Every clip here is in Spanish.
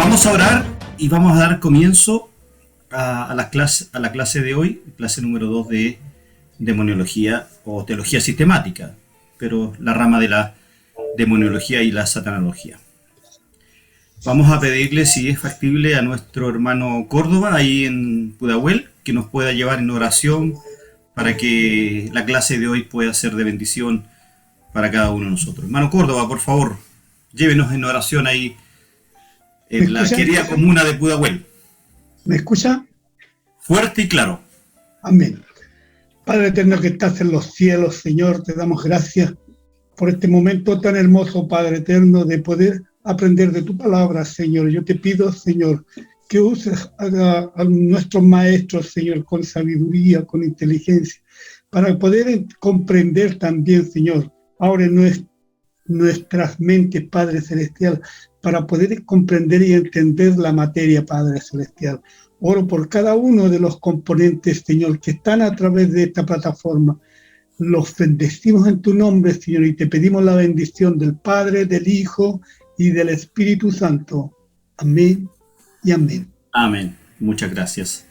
Vamos a orar y vamos a dar comienzo a la clase de hoy, clase número 2 de demoniología o teología sistemática, pero la rama de la demoniología y la satanología. Vamos a pedirle si es factible a nuestro hermano Córdoba, ahí en Pudahuel, que nos pueda llevar en oración para que la clase de hoy pueda ser de bendición para cada uno de nosotros. Hermano Córdoba, por favor, llévenos en oración ahí en la querida comuna de Pudahuel. ¿Me escucha? Fuerte y claro. Amén. Padre eterno que estás en los cielos, Señor, te damos gracias por este momento tan hermoso, Padre eterno, de poder aprender de tu palabra, Señor. Yo te pido, Señor, que uses a nuestros maestros, Señor, con sabiduría, con inteligencia, para poder comprender también, Señor, ahora en nuestras mentes, Padre Celestial, para poder comprender y entender la materia, Padre Celestial. Oro por cada uno de los componentes, Señor, que están a través de esta plataforma. Los bendecimos en tu nombre, Señor, y te pedimos la bendición del Padre, del Hijo y del Espíritu Santo. Amén y amén. Amén. Muchas gracias.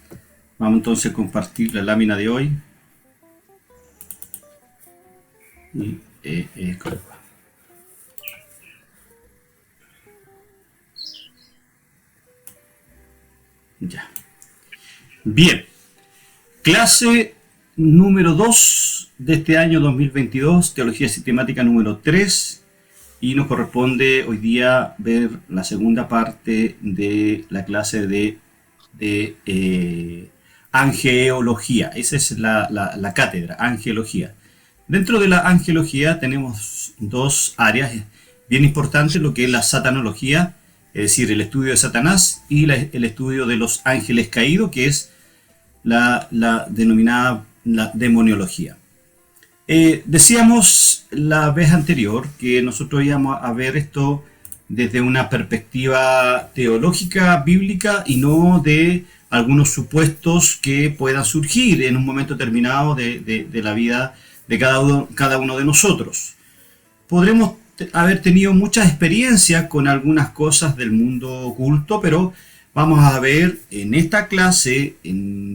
Vamos entonces a compartir la lámina de hoy. Ya. Bien. Clase número 2 de este año 2022, Teología Sistemática número 3, y nos corresponde hoy día ver la segunda parte de la clase de angelología. Esa es la cátedra, angelología. Dentro de la angelología tenemos dos áreas bien importantes, lo que es la satanología, es decir, el estudio de Satanás, y el estudio de los ángeles caídos, que es la denominada la demoniología. Decíamos la vez anterior que nosotros íbamos a ver esto desde una perspectiva teológica, bíblica, y no de algunos supuestos que puedan surgir en un momento determinado de la vida de cada uno de nosotros. Podremos haber tenido muchas experiencias con algunas cosas del mundo oculto, pero vamos a ver en esta clase,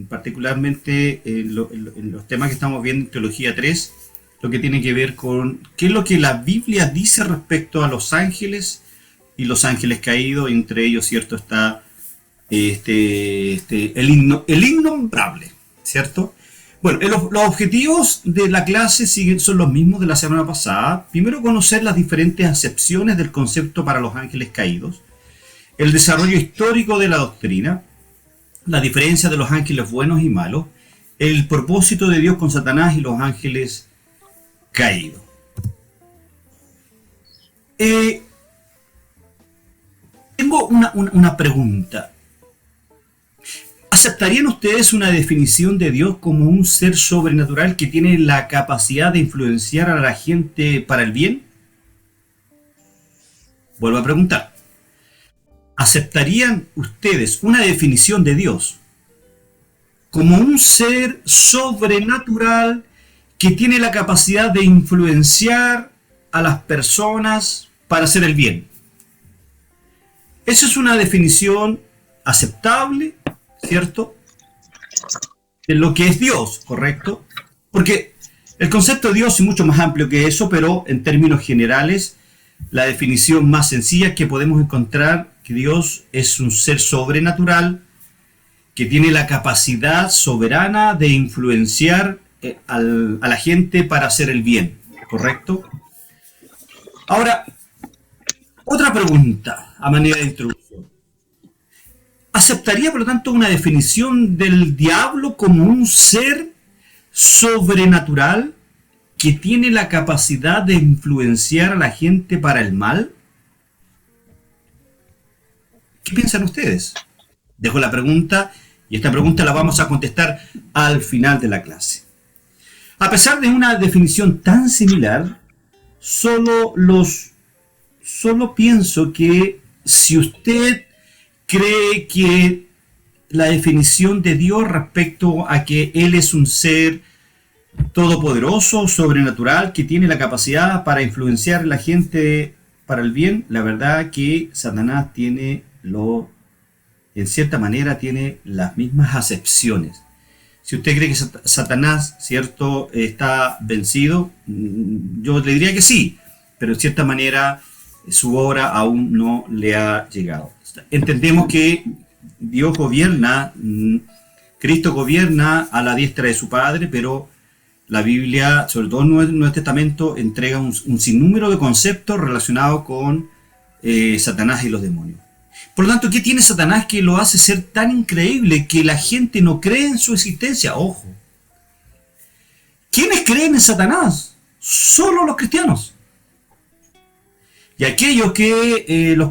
particularmente en los temas que estamos viendo en Teología 3, lo que tiene que ver con qué es lo que la Biblia dice respecto a los ángeles y los ángeles caídos, y entre ellos, ¿cierto?, está el innombrable, ¿cierto? Bueno, los objetivos de la clase son los mismos de la semana pasada. Primero, conocer las diferentes acepciones del concepto para los ángeles caídos, el desarrollo histórico de la doctrina, la diferencia de los ángeles buenos y malos, el propósito de Dios con Satanás y los ángeles caídos. Tengo una pregunta. ¿Aceptarían ustedes una definición de Dios como un ser sobrenatural que tiene la capacidad de influenciar a la gente para el bien? Vuelvo a preguntar. ¿Aceptarían ustedes una definición de Dios como un ser sobrenatural que tiene la capacidad de influenciar a las personas para hacer el bien? Esa es una definición aceptable, ¿cierto?, de lo que es Dios, ¿correcto? Porque el concepto de Dios es mucho más amplio que eso, pero en términos generales, la definición más sencilla que podemos encontrar que Dios es un ser sobrenatural que tiene la capacidad soberana de influenciar a la gente para hacer el bien, ¿correcto? Ahora, otra pregunta a manera de introducción. ¿Aceptaría, por lo tanto, una definición del diablo como un ser sobrenatural que tiene la capacidad de influenciar a la gente para el mal? ¿Qué piensan ustedes? Dejo la pregunta, y esta pregunta la vamos a contestar al final de la clase. A pesar de una definición tan similar, solo pienso que si usted cree que la definición de Dios respecto a que Él es un ser todopoderoso, sobrenatural, que tiene la capacidad para influenciar a la gente para el bien, la verdad que Satanás tiene lo en cierta manera tiene las mismas acepciones. Si usted cree que Satanás, ¿cierto?, está vencido, yo le diría que sí, pero en cierta manera su obra aún no le ha llegado. Entendemos que Dios gobierna, Cristo gobierna a la diestra de su Padre, pero la Biblia, sobre todo en el Nuevo Testamento, entrega un sinnúmero de conceptos relacionados con Satanás y los demonios. Por lo tanto, ¿qué tiene Satanás que lo hace ser tan increíble que la gente no cree en su existencia? Ojo. ¿Quiénes creen en Satanás? Solo los cristianos. Y aquellos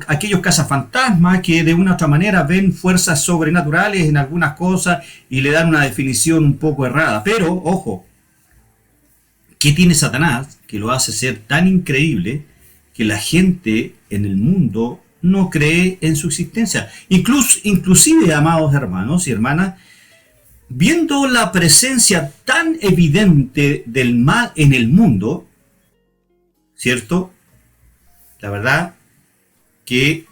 aquellos cazafantasmas que de una u otra manera ven fuerzas sobrenaturales en algunas cosas y le dan una definición un poco errada. Pero, ojo, ¿qué tiene Satanás que lo hace ser tan increíble que la gente en el mundo no cree en su existencia? Inclusive, amados hermanos y hermanas, viendo la presencia tan evidente del mal en el mundo, ¿cierto? La verdad que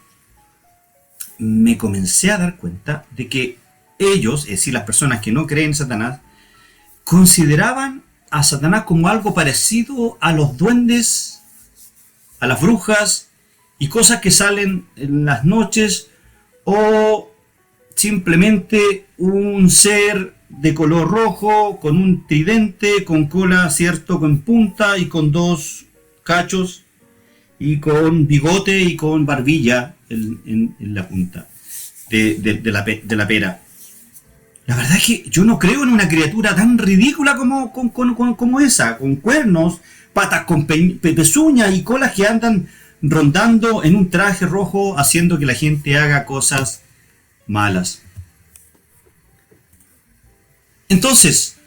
me comencé a dar cuenta de que ellos, es decir, las personas que no creen en Satanás, consideraban a Satanás como algo parecido a los duendes, a las brujas y cosas que salen en las noches, o simplemente un ser de color rojo con un tridente, con cola, cierto, con punta y con dos cachos y con bigote y con barbilla en la punta de la pera. La verdad es que yo no creo en una criatura tan ridícula como esa, con cuernos, patas con pezuñas y colas que andan rondando en un traje rojo haciendo que la gente haga cosas malas. Entonces,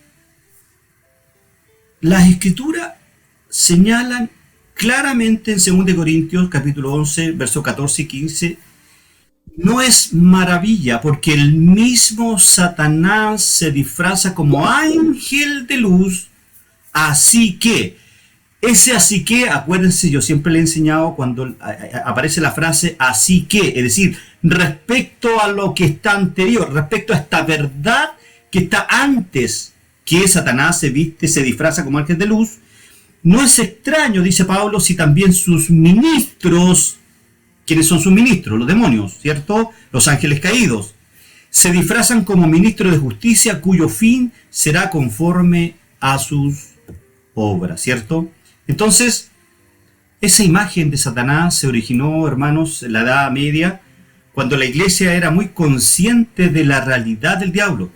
las escrituras señalan claramente en 2 Corintios capítulo 11, versos 14 y 15, no es maravilla porque el mismo Satanás se disfraza como ángel de luz, así que, acuérdense, yo siempre le he enseñado cuando aparece la frase así que, es decir, respecto a lo que está anterior, respecto a esta verdad que está antes que Satanás se disfraza como ángel de luz. No es extraño, dice Pablo, si también sus ministros, ¿quiénes son sus ministros? Los demonios, ¿cierto? Los ángeles caídos. Se disfrazan como ministros de justicia cuyo fin será conforme a sus obras, ¿cierto? Entonces, esa imagen de Satanás se originó, hermanos, en la Edad Media, cuando la iglesia era muy consciente de la realidad del diablo.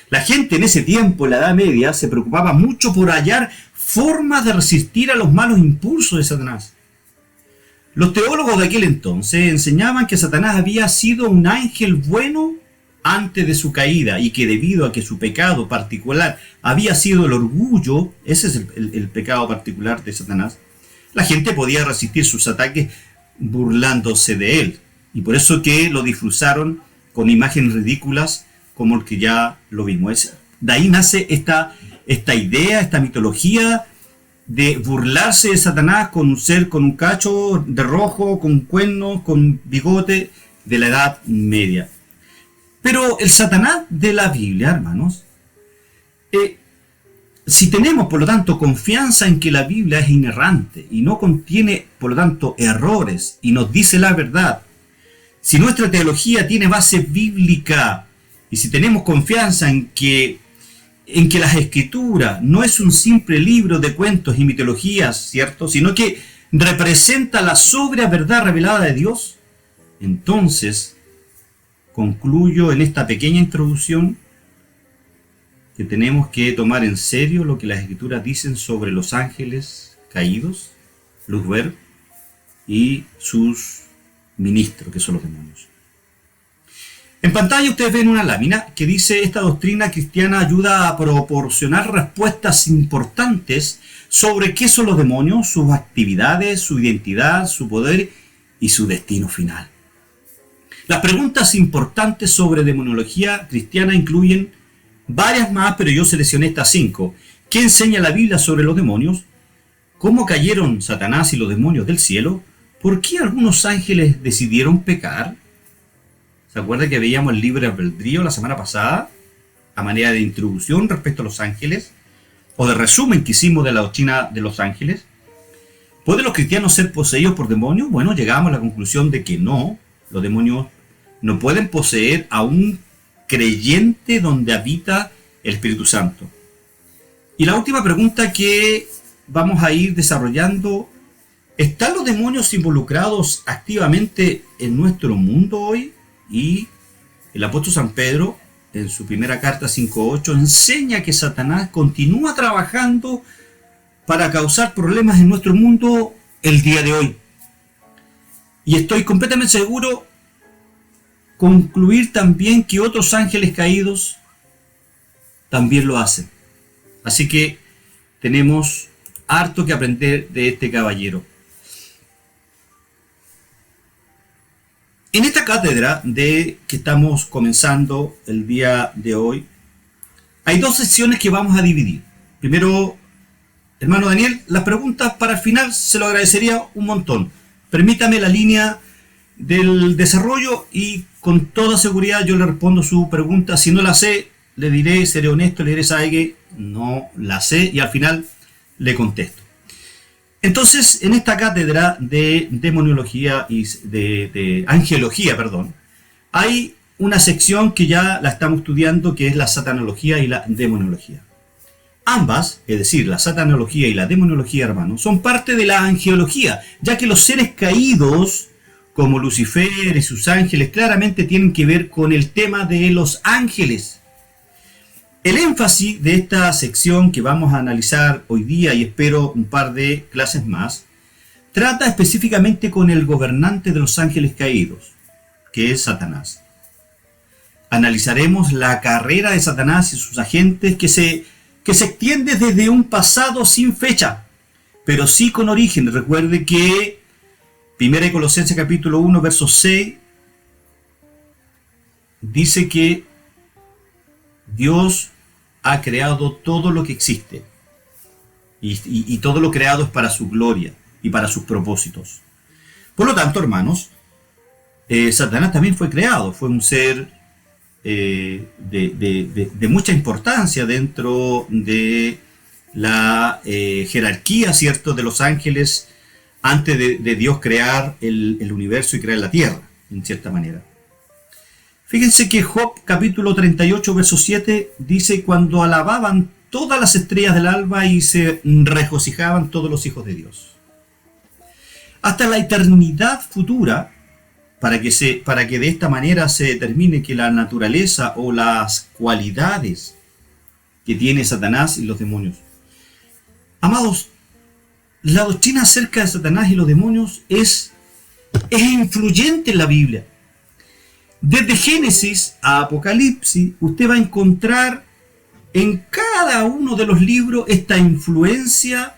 La gente en ese tiempo, en la Edad Media, se preocupaba mucho por hallar formas de resistir a los malos impulsos de Satanás. Los teólogos de aquel entonces enseñaban que Satanás había sido un ángel bueno antes de su caída y que debido a que su pecado particular había sido el orgullo, ese es el pecado particular de Satanás, la gente podía resistir sus ataques burlándose de él. Y por eso que lo disfrazaron con imágenes ridículas como el que ya lo vimos. De ahí nace esta idea, esta mitología de burlarse de Satanás con un ser con un cacho de rojo, con cuernos, con bigote, de la Edad Media. Pero el Satanás de la Biblia, hermanos, si tenemos, por lo tanto, confianza en que la Biblia es inerrante y no contiene, por lo tanto, errores y nos dice la verdad, si nuestra teología tiene base bíblica y si tenemos confianza en que las Escrituras no es un simple libro de cuentos y mitologías, ¿cierto?, sino que representa la sobria verdad revelada de Dios, entonces concluyo en esta pequeña introducción que tenemos que tomar en serio lo que las Escrituras dicen sobre los ángeles caídos, Lucifer, y sus ministros, que son los demonios. En pantalla ustedes ven una lámina que dice: esta doctrina cristiana ayuda a proporcionar respuestas importantes sobre qué son los demonios, sus actividades, su identidad, su poder y su destino final. Las preguntas importantes sobre demonología cristiana incluyen varias más, pero yo seleccioné estas 5. ¿Qué enseña la Biblia sobre los demonios? ¿Cómo cayeron Satanás y los demonios del cielo? ¿Por qué algunos ángeles decidieron pecar? ¿Se acuerda que veíamos el libre albedrío la semana pasada? A manera de introducción respecto a los ángeles, o de resumen que hicimos de la doctrina de los ángeles. ¿Pueden los cristianos ser poseídos por demonios? Bueno, llegamos a la conclusión de que no, los demonios no pueden poseer a un creyente donde habita el Espíritu Santo. Y la última pregunta que vamos a ir desarrollando: ¿están los demonios involucrados activamente en nuestro mundo hoy? Y el apóstol San Pedro, en su primera carta 5.8, enseña que Satanás continúa trabajando para causar problemas en nuestro mundo el día de hoy. Y estoy completamente seguro concluir también que otros ángeles caídos también lo hacen. Así que tenemos harto que aprender de este caballero. En esta cátedra que estamos comenzando el día de hoy, hay dos secciones que vamos a dividir. Primero, hermano Daniel, las preguntas para el final se lo agradecería un montón. Permítame la línea del desarrollo y con toda seguridad yo le respondo su pregunta. Si no la sé, le diré, seré honesto, le diré, sabe que no la sé, y al final le contesto. Entonces, en esta cátedra de demonología y de angelología, hay una sección que ya la estamos estudiando, que es la satanología y la demonología. Ambas, es decir, la satanología y la demonología, hermanos, son parte de la angelología, ya que los seres caídos, como Lucifer y sus ángeles, claramente tienen que ver con el tema de los ángeles. El énfasis de esta sección que vamos a analizar hoy día, y espero un par de clases más, trata específicamente con el gobernante de los ángeles caídos, que es Satanás. Analizaremos la carrera de Satanás y sus agentes que se extiende desde un pasado sin fecha, pero sí con origen. Recuerde que 1 Colosenses capítulo 1, verso 6, dice que Dios ha creado todo lo que existe, y todo lo creado es para su gloria y para sus propósitos. Por lo tanto, hermanos, Satanás también fue creado, fue un ser de mucha importancia dentro de la jerarquía, ¿cierto?, de los ángeles antes de Dios crear el universo y crear la tierra, en cierta manera. Fíjense que Job capítulo 38, verso 7 dice: cuando alababan todas las estrellas del alba y se regocijaban todos los hijos de Dios. Hasta la eternidad futura, para que de esta manera se determine que la naturaleza o las cualidades que tiene Satanás y los demonios. Amados, la doctrina acerca de Satanás y los demonios es influyente en la Biblia. Desde Génesis a Apocalipsis, usted va a encontrar en cada uno de los libros esta influencia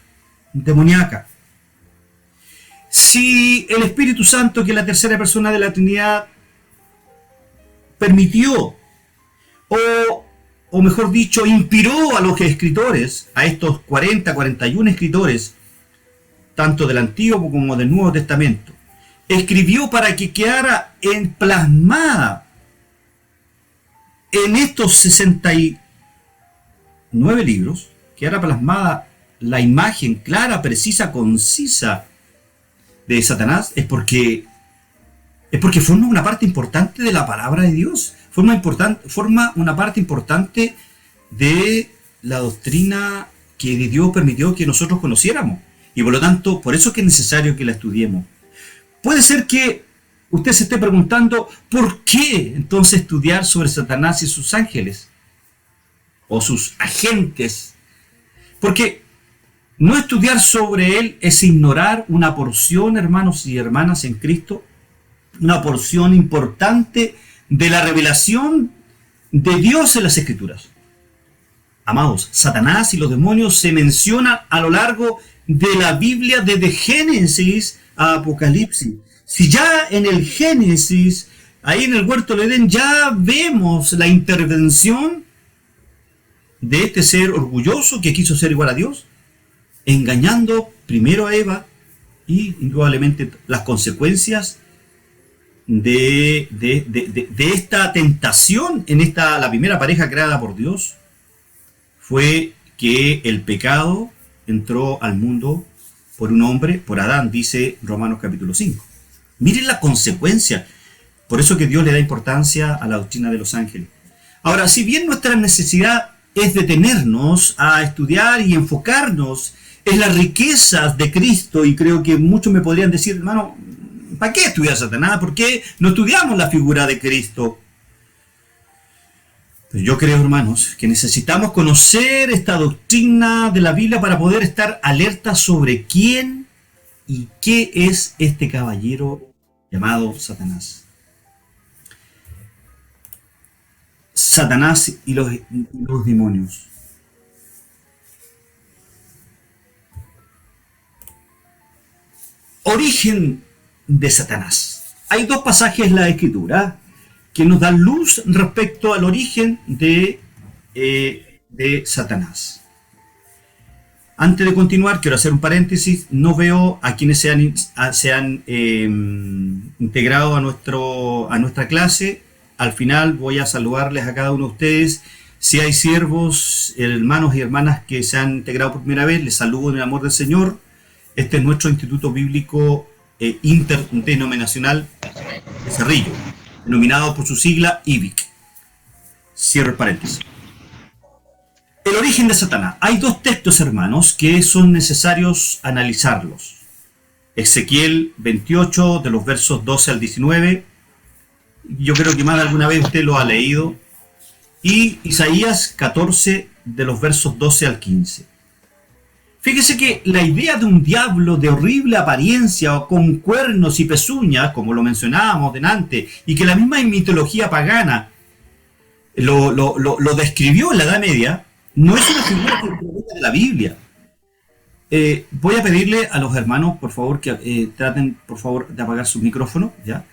demoníaca. Si el Espíritu Santo, que es la tercera persona de la Trinidad, permitió, o mejor dicho, inspiró a los escritores, a estos 41 escritores, tanto del Antiguo como del Nuevo Testamento, escribió para que quedara plasmada en estos 69 libros, quedara plasmada la imagen clara, precisa, concisa de Satanás, es porque forma una parte importante de la palabra de Dios, forma una parte importante de la doctrina que Dios permitió que nosotros conociéramos, y por lo tanto, por eso es que es necesario que la estudiemos. Puede ser que usted se esté preguntando, ¿por qué entonces estudiar sobre Satanás y sus ángeles? O sus agentes. Porque no estudiar sobre él es ignorar una porción, hermanos y hermanas en Cristo, una porción importante de la revelación de Dios en las Escrituras. Amados, Satanás y los demonios se mencionan a lo largo de la Biblia desde Génesis a Apocalipsis. Si ya en el Génesis, ahí en el huerto del Edén, ya vemos la intervención de este ser orgulloso que quiso ser igual a Dios, engañando primero a Eva, y indudablemente las consecuencias de esta tentación en la primera pareja creada por Dios fue que el pecado entró al mundo por un hombre, por Adán, dice Romanos capítulo 5. Miren la consecuencia. Por eso que Dios le da importancia a la doctrina de los ángeles. Ahora, si bien nuestra necesidad es detenernos a estudiar y enfocarnos en las riquezas de Cristo, y creo que muchos me podrían decir, hermano, ¿para qué estudiar Satanás? ¿Por qué no estudiamos la figura de Cristo? Pues yo creo, hermanos, que necesitamos conocer esta doctrina de la Biblia para poder estar alerta sobre quién y qué es este caballero llamado Satanás. Satanás y los demonios. Origen de Satanás. Hay dos pasajes en la Escritura que nos dan luz respecto al origen de Satanás. Antes de continuar, quiero hacer un paréntesis. No veo a quienes se han integrado a nuestra clase. Al final voy a saludarles a cada uno de ustedes. Si hay siervos, hermanos y hermanas que se han integrado por primera vez, les saludo en el amor del Señor. Este es nuestro Instituto Bíblico Interdenominacional de Cerrillo, denominado por su sigla IBIC. Cierro el paréntesis. El origen de Satanás. Hay dos textos, hermanos, que son necesarios analizarlos. Ezequiel 28, de los versos 12 al 19. Yo creo que más de alguna vez usted lo ha leído. Y Isaías 14, de los versos 12 al 15. Fíjese que la idea de un diablo de horrible apariencia o con cuernos y pezuñas, como lo mencionábamos delante, y que la misma mitología pagana lo describió en la Edad Media, no es una figura que provenga de la Biblia. Voy a pedirle a los hermanos, por favor, que traten, por favor, de apagar sus micrófonos, ¿ya?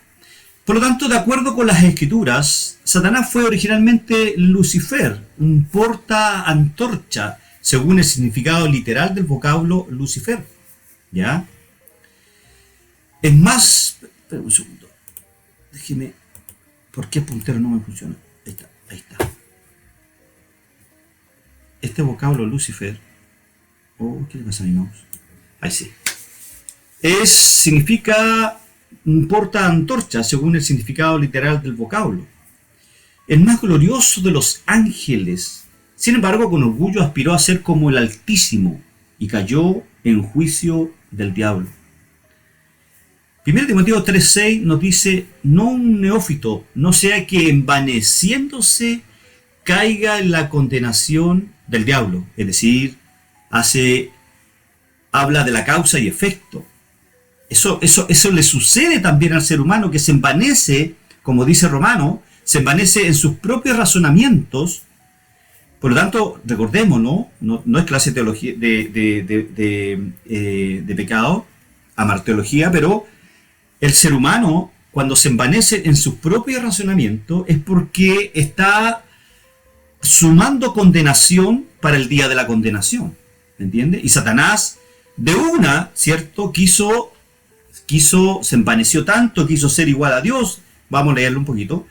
Por lo tanto, de acuerdo con las Escrituras, Satanás fue originalmente Lucifer, un porta-antorcha, según el significado literal del vocablo Lucifer, ¿ya? Es más, espera un segundo, déjeme, ¿por qué el puntero no me funciona? Ahí está. Este vocablo Lucifer, ¿qué le pasa a mi mouse? Ahí sí. Significa un porta-antorcha, según el significado literal del vocablo. El más glorioso de los ángeles. Sin embargo, con orgullo aspiró a ser como el Altísimo y cayó en juicio del diablo. 1 Timoteo 3:6 nos dice, no un neófito, no sea que envaneciéndose caiga en la condenación del diablo. Es decir, habla de la causa y efecto. Eso le sucede también al ser humano, que se envanece, como dice Romano, se envanece en sus propios razonamientos. Por lo tanto, recordémonos, no es clase de teología de pecado, amarteología, pero el ser humano, cuando se envanece en sus propios razonamientos, es porque está sumando condenación para el día de la condenación. ¿Me entiende? Y Satanás, de una, ¿cierto? Se envaneció tanto, quiso ser igual a Dios. Vamos a leerlo un poquito.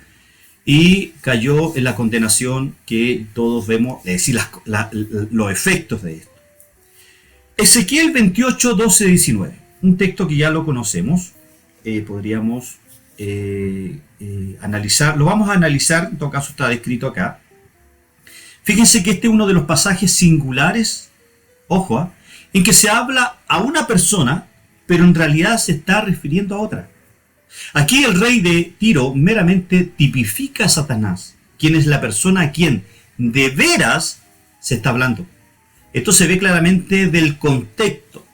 Y cayó en la condenación que todos vemos, es decir, los efectos de esto. Ezequiel 28, 12, 19. Un texto que ya lo conocemos. Podríamos analizar. Lo vamos a analizar, en todo caso está descrito acá. Fíjense que este es uno de los pasajes singulares, ojo, en que se habla a una persona, pero en realidad se está refiriendo a otra. Aquí el rey de Tiro meramente tipifica a Satanás, quien es la persona a quien de veras se está hablando. Esto se ve claramente del contexto.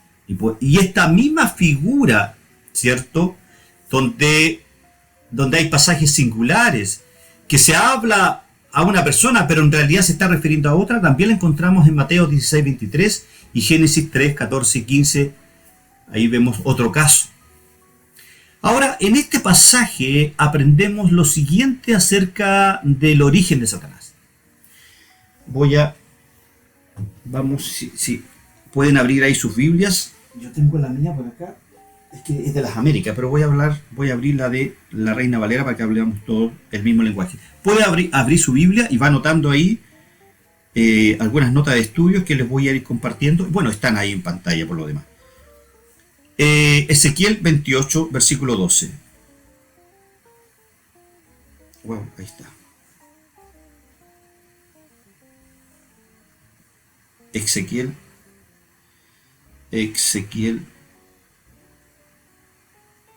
Y esta misma figura, ¿cierto? Donde hay pasajes singulares, que se habla a una persona, pero en realidad se está refiriendo a otra, también la encontramos en Mateo 16, 23 y Génesis 3, 14 y 15. Ahí vemos otro caso. Ahora, en este pasaje aprendemos lo siguiente acerca del origen de Satanás. Vamos, si pueden abrir ahí sus Biblias. Yo tengo la mía por acá. es que es de las Américas, pero voy a abrir la de la Reina Valera para que hablemos todos el mismo lenguaje. Puede abrir su Biblia y va anotando ahí algunas notas de estudios que les voy a ir compartiendo. Bueno, están ahí en pantalla por lo demás. Ezequiel 28, versículo 12. Wow, ahí está. Ezequiel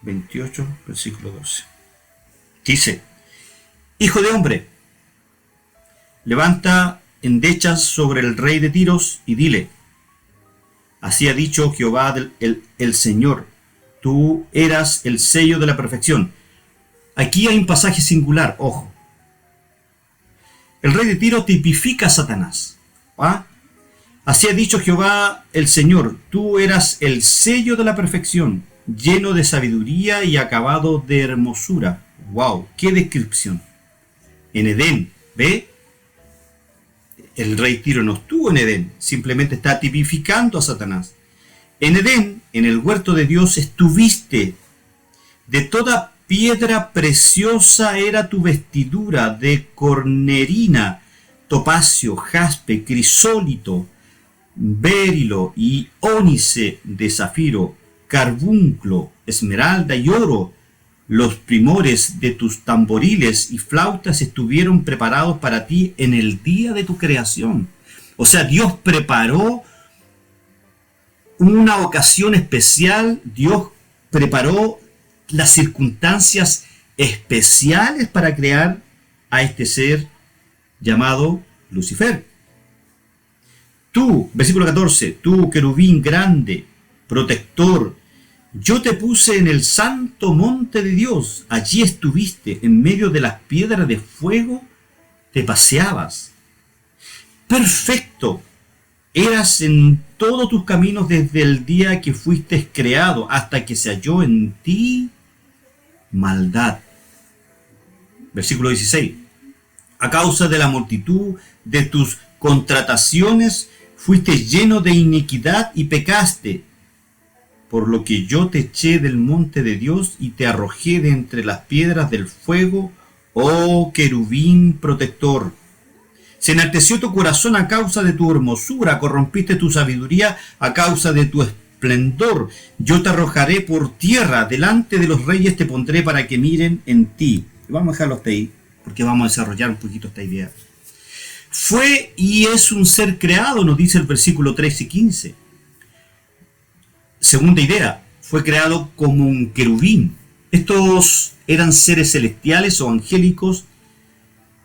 28, versículo 12. Dice: Hijo de hombre, levanta endechas sobre el rey de Tiros y dile: así ha dicho Jehová el Señor, tú eras el sello de la perfección. Aquí hay un pasaje singular, ojo. El rey de Tiro tipifica a Satanás. ¿Ah? Así ha dicho Jehová el Señor, tú eras el sello de la perfección, lleno de sabiduría y acabado de hermosura. ¡Wow! ¡Qué descripción! En Edén, ¿ve? El rey Tiro no estuvo en Edén, simplemente está tipificando a Satanás. En Edén, en el huerto de Dios, estuviste. De toda piedra preciosa era tu vestidura, de cornerina, topacio, jaspe, crisólito, berilo y ónice de zafiro, carbunclo, esmeralda y oro. Los primores de tus tamboriles y flautas estuvieron preparados para ti en el día de tu creación. O sea, Dios preparó una ocasión especial, Dios preparó las circunstancias especiales para crear a este ser llamado Lucifer. Tú, versículo 14, tú, querubín grande, protector, yo te puse en el santo monte de Dios, allí estuviste, en medio de las piedras de fuego, te paseabas. Perfecto, eras en todos tus caminos desde el día que fuiste creado, hasta que se halló en ti maldad. Versículo 16, a causa de la multitud de tus contrataciones, fuiste lleno de iniquidad y pecaste, por lo que yo te eché del monte de Dios y te arrojé de entre las piedras del fuego, oh querubín protector. Se enalteció tu corazón a causa de tu hermosura, corrompiste tu sabiduría a causa de tu esplendor. Yo te arrojaré por tierra, delante de los reyes te pondré para que miren en ti. Vamos a dejarlo hasta ahí, porque vamos a desarrollar un poquito esta idea. Fue y es un ser creado, nos dice el versículo 13 y 15. Segunda idea, fue creado como un querubín. Estos eran seres celestiales o angélicos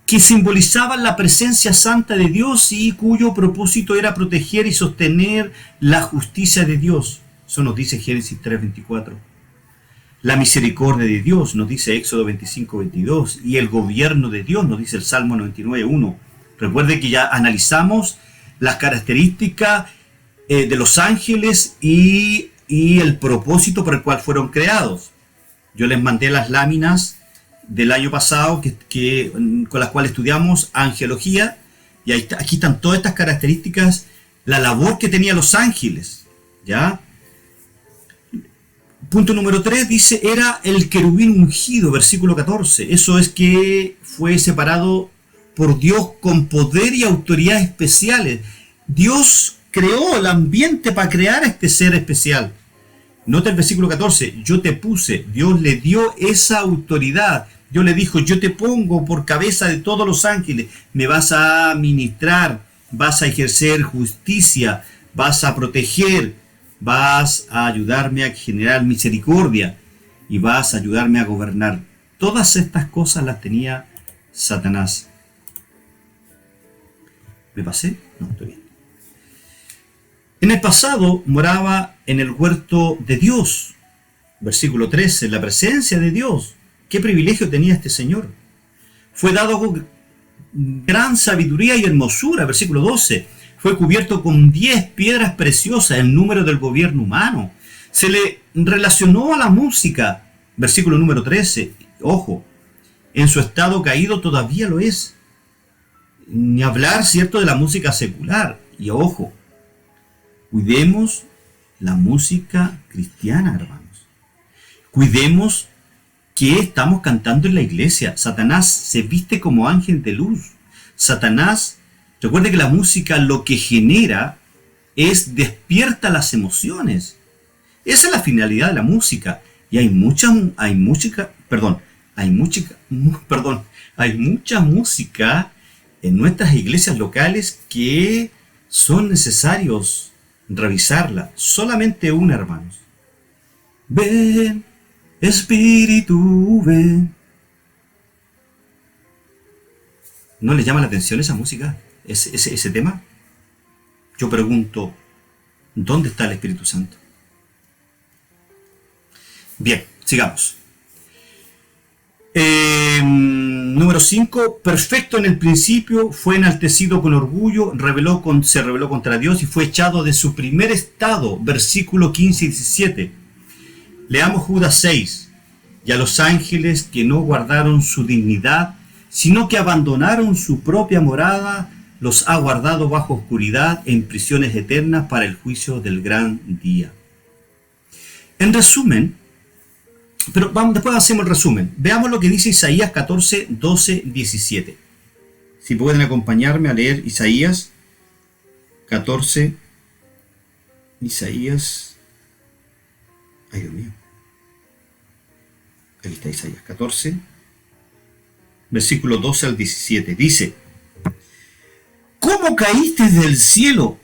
que simbolizaban la presencia santa de Dios y cuyo propósito era proteger y sostener la justicia de Dios. Eso nos dice Génesis 3:24. La misericordia de Dios nos dice Éxodo 25:22. Y el gobierno de Dios nos dice el Salmo 99:1. Recuerde que ya analizamos las características de los ángeles y el propósito por el cual fueron creados. Yo les mandé las láminas del año pasado con las cuales estudiamos angelología, y aquí están todas estas características, la labor que tenían los ángeles. ¿Ya? Punto número 3 dice, era el querubín ungido, versículo 14. Eso es que fue separado por Dios con poder y autoridad especiales. Dios creó el ambiente para crear a este ser especial. Nota el versículo 14, yo te puse, Dios le dio esa autoridad. Dios le dijo, yo te pongo por cabeza de todos los ángeles, me vas a ministrar, vas a ejercer justicia, vas a proteger, vas a ayudarme a generar misericordia y vas a ayudarme a gobernar. Todas estas cosas las tenía Satanás. ¿Me pasé? No, estoy bien. En el pasado moraba en el huerto de Dios. Versículo 13, la presencia de Dios. ¿Qué privilegio tenía este señor? Fue dado con gran sabiduría y hermosura. Versículo 12, fue cubierto con 10 piedras preciosas, el número del gobierno humano. Se le relacionó a la música. Versículo número 13, ojo, en su estado caído todavía lo es. Ni hablar, ¿cierto?, de la música secular. Y ojo, cuidemos la música cristiana, hermanos. Cuidemos qué estamos cantando en la iglesia. Satanás se viste como ángel de luz. Satanás, recuerde que la música lo que genera es despierta las emociones. Esa es la finalidad de la música. Y hay mucha música en nuestras iglesias locales que son necesarios revisarla. Solamente una, hermanos. Ven, Espíritu, ven. ¿No les llama la atención esa música? Ese tema. Yo pregunto, ¿dónde está el Espíritu Santo? Bien, sigamos. Número 5. Perfecto en el principio, fue enaltecido con orgullo, se rebeló contra Dios y fue echado de su primer estado. Versículo 15 y 17. Leamos Judas 6. Y a los ángeles que no guardaron su dignidad, sino que abandonaron su propia morada, los ha guardado bajo oscuridad en prisiones eternas para el juicio del gran día. En resumen, pero después hacemos el resumen. Veamos lo que dice Isaías 14, 12, 17. Si pueden acompañarme a leer Isaías 14. Isaías. Ay, Dios mío. Ahí está Isaías 14. Versículo 12 al 17. Dice: ¿Cómo caíste del cielo?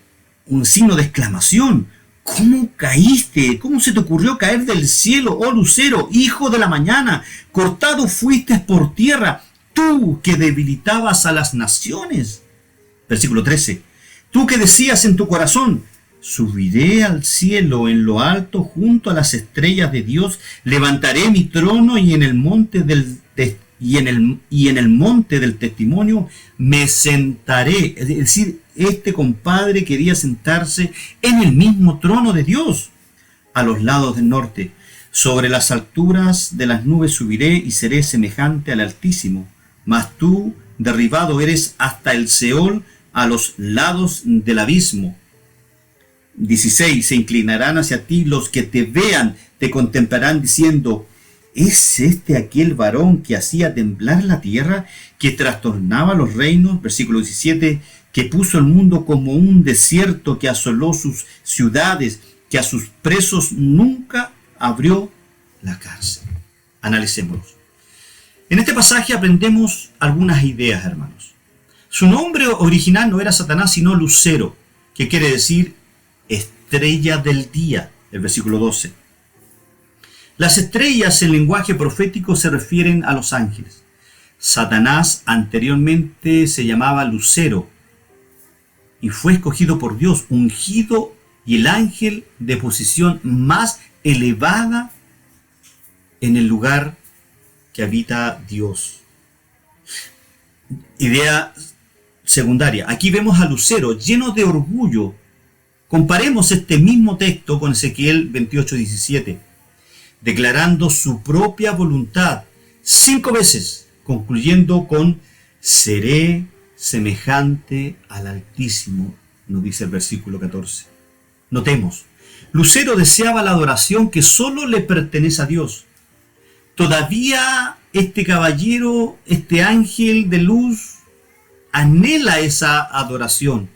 Un signo de exclamación. ¿Cómo caíste? ¿Cómo se te ocurrió caer del cielo, oh lucero, hijo de la mañana? Cortado fuiste por tierra, tú que debilitabas a las naciones. Versículo 13. Tú que decías en tu corazón: subiré al cielo en lo alto junto a las estrellas de Dios, levantaré mi trono y en el monte del testimonio me sentaré. Es decir, este compadre quería sentarse en el mismo trono de Dios, a los lados del norte. Sobre las alturas de las nubes subiré y seré semejante al Altísimo. Mas tú, derribado eres hasta el Seol, a los lados del abismo. 16. Se inclinarán hacia ti los que te vean, te contemplarán diciendo: ¿es este aquel varón que hacía temblar la tierra, que trastornaba los reinos? Versículo 17. Que puso el mundo como un desierto, que asoló sus ciudades, que a sus presos nunca abrió la cárcel. Analicémoslos. En este pasaje aprendemos algunas ideas, hermanos. Su nombre original no era Satanás, sino Lucero, que quiere decir estrella del día, el versículo 12. Las estrellas en lenguaje profético se refieren a los ángeles. Satanás anteriormente se llamaba Lucero y fue escogido por Dios, ungido, y el ángel de posición más elevada en el lugar que habita Dios. Idea secundaria. Aquí vemos a Lucero lleno de orgullo. Comparemos este mismo texto con Ezequiel 28, 17. Declarando su propia voluntad 5 veces, concluyendo con: seré semejante al Altísimo, nos dice el versículo 14. Notemos, Lucero deseaba la adoración que solo le pertenece a Dios. Todavía este caballero, este ángel de luz, anhela esa adoración.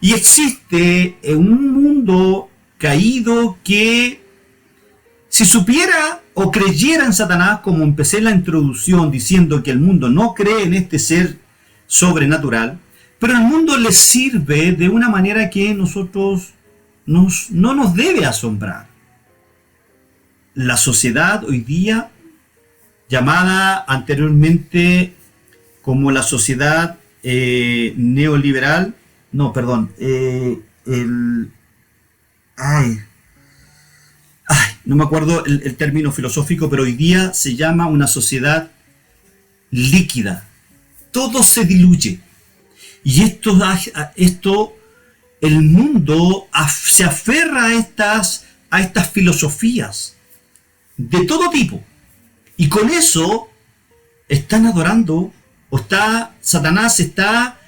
Y existe en un mundo caído que, si supiera o creyera en Satanás, como empecé la introducción diciendo que el mundo no cree en este ser sobrenatural, pero el mundo le sirve de una manera que nosotros no nos debe asombrar. La sociedad hoy día, llamada anteriormente como la sociedad neoliberal, no me acuerdo el término filosófico, pero hoy día se llama una sociedad líquida. Todo se diluye. Y el mundo se aferra a estas filosofías de todo tipo. Y con eso están adorando, Satanás está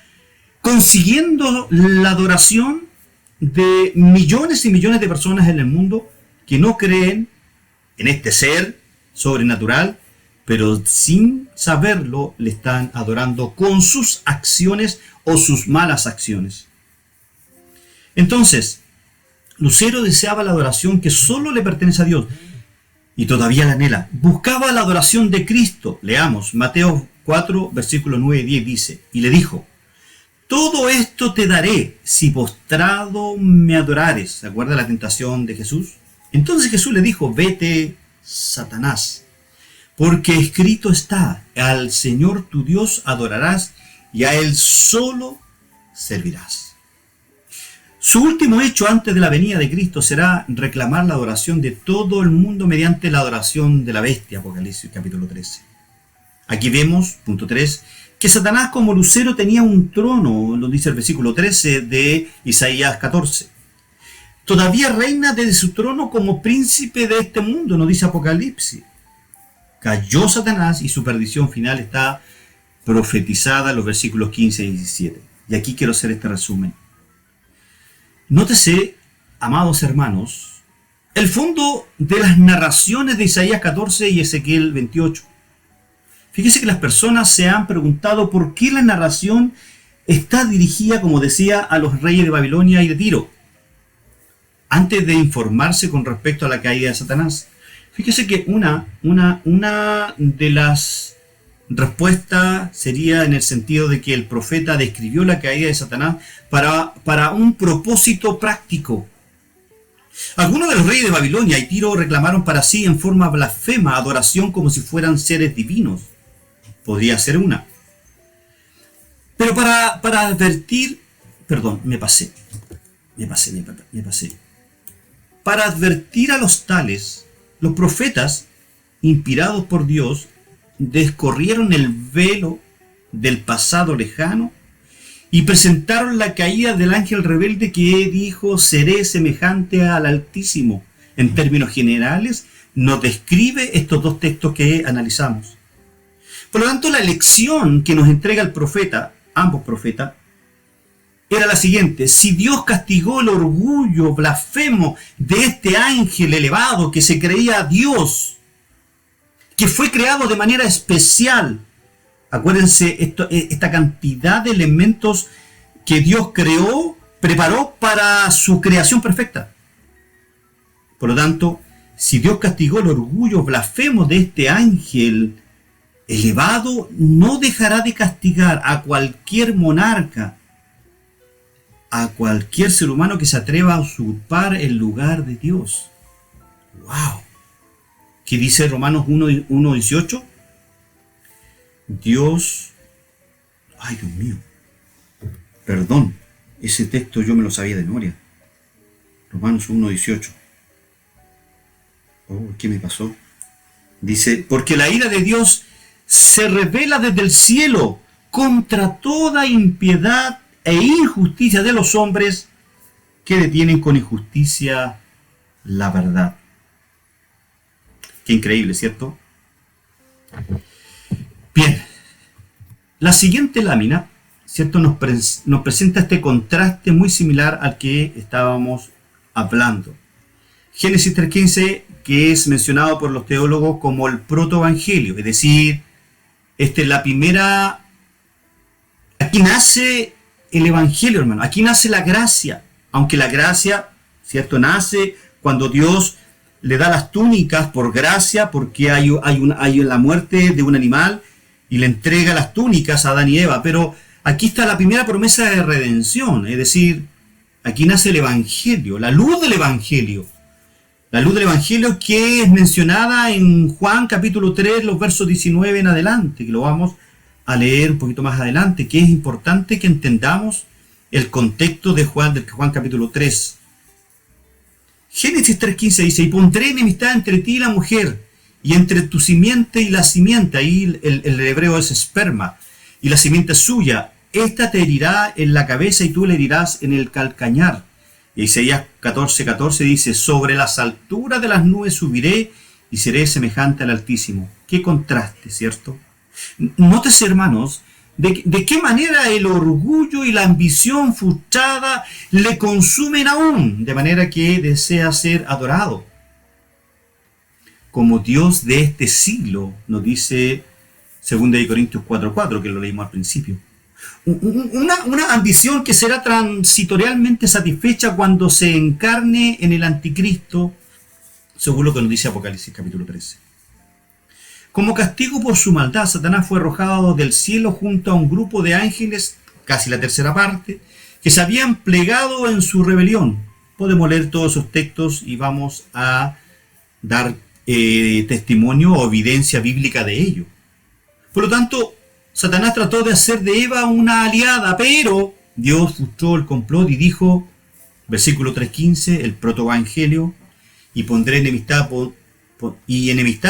consiguiendo la adoración de millones y millones de personas en el mundo que no creen en este ser sobrenatural, pero sin saberlo le están adorando con sus acciones o sus malas acciones. Entonces, Lucero deseaba la adoración que solo le pertenece a Dios y todavía la anhela. Buscaba la adoración de Cristo. Leamos, Mateo 4, versículos 9 y 10 dice, y le dijo, todo esto te daré si postrado me adorares. ¿Se acuerda la tentación de Jesús? Entonces Jesús le dijo, vete, Satanás, porque escrito está, al Señor tu Dios adorarás y a Él solo servirás. Su último hecho antes de la venida de Cristo será reclamar la adoración de todo el mundo mediante la adoración de la bestia, Apocalipsis capítulo 13. Aquí vemos, punto 3, que Satanás como lucero tenía un trono, lo dice el versículo 13 de Isaías 14. Todavía reina desde su trono como príncipe de este mundo, nos dice Apocalipsis. Cayó Satanás y su perdición final está profetizada en los versículos 15 y 17. Y aquí quiero hacer este resumen. Nótese, amados hermanos, el fondo de las narraciones de Isaías 14 y Ezequiel 28. Fíjese que las personas se han preguntado por qué la narración está dirigida, como decía, a los reyes de Babilonia y de Tiro, antes de informarse con respecto a la caída de Satanás. Fíjese que una de las respuestas sería en el sentido de que el profeta describió la caída de Satanás para un propósito práctico. Algunos de los reyes de Babilonia y Tiro reclamaron para sí en forma blasfema adoración como si fueran seres divinos. Podría ser una. Pero para advertir, perdón, me pasé. Para advertir a los tales, los profetas, inspirados por Dios, descorrieron el velo del pasado lejano y presentaron la caída del ángel rebelde que dijo, seré semejante al Altísimo. En términos generales, nos describe estos dos textos que analizamos. Por lo tanto, la lección que nos entrega el profeta, ambos profetas, era la siguiente: si Dios castigó el orgullo blasfemo de este ángel elevado que se creía Dios, que fue creado de manera especial, acuérdense, esta cantidad de elementos que Dios creó, preparó para su creación perfecta. Por lo tanto, si Dios castigó el orgullo blasfemo de este ángel elevado, no dejará de castigar a cualquier monarca, a cualquier ser humano que se atreva a usurpar el lugar de Dios. ¡Wow! ¿Qué dice Romanos 1:18? Dios... ¡Ay, Dios mío! Perdón, ese texto yo me lo sabía de memoria. Romanos 1:18. Oh, ¿qué me pasó? Dice, porque la ira de Dios se revela desde el cielo contra toda impiedad e injusticia de los hombres que detienen con injusticia la verdad. Qué increíble, ¿cierto? Bien, la siguiente lámina, ¿cierto? Nos presenta este contraste muy similar al que estábamos hablando. Génesis 3:15, que es mencionado por los teólogos como el protoevangelio, es decir, esta es la primera... Aquí nace el evangelio, hermano, aquí nace la gracia, aunque la gracia, ¿cierto?, nace cuando Dios le da las túnicas por gracia, porque hay la muerte de un animal y le entrega las túnicas a Adán y Eva, pero aquí está la primera promesa de redención, es decir, aquí nace el evangelio, la luz del evangelio. La luz del evangelio que es mencionada en Juan capítulo 3, los versos 19 en adelante, que lo vamos a leer un poquito más adelante, que es importante que entendamos el contexto de Juan capítulo 3. Génesis 3:15 dice, y pondré enemistad entre ti y la mujer, y entre tu simiente y la simiente, ahí el hebreo es esperma, y la simiente suya, esta te herirá en la cabeza y tú le herirás en el calcañar. Y Isaías 14:14 dice, sobre las alturas de las nubes subiré y seré semejante al Altísimo. Qué contraste, ¿cierto? Nótese, hermanos, de qué manera el orgullo y la ambición frustrada le consumen aún, de manera que desea ser adorado. como Dios de este siglo, nos dice 2 Corintios 4:4, que lo leímos al principio. Una ambición que será transitorialmente satisfecha cuando se encarne en el anticristo, según lo que nos dice Apocalipsis capítulo 13. Como castigo por su maldad, Satanás fue arrojado del cielo junto a un grupo de ángeles, casi la tercera parte, que se habían plegado en su rebelión. Podemos leer todos esos textos y vamos a dar testimonio o evidencia bíblica de ello. Por lo tanto, Satanás trató de hacer de Eva una aliada, pero Dios frustró el complot y dijo, versículo 3:15, el protoevangelio, y pondré enemistad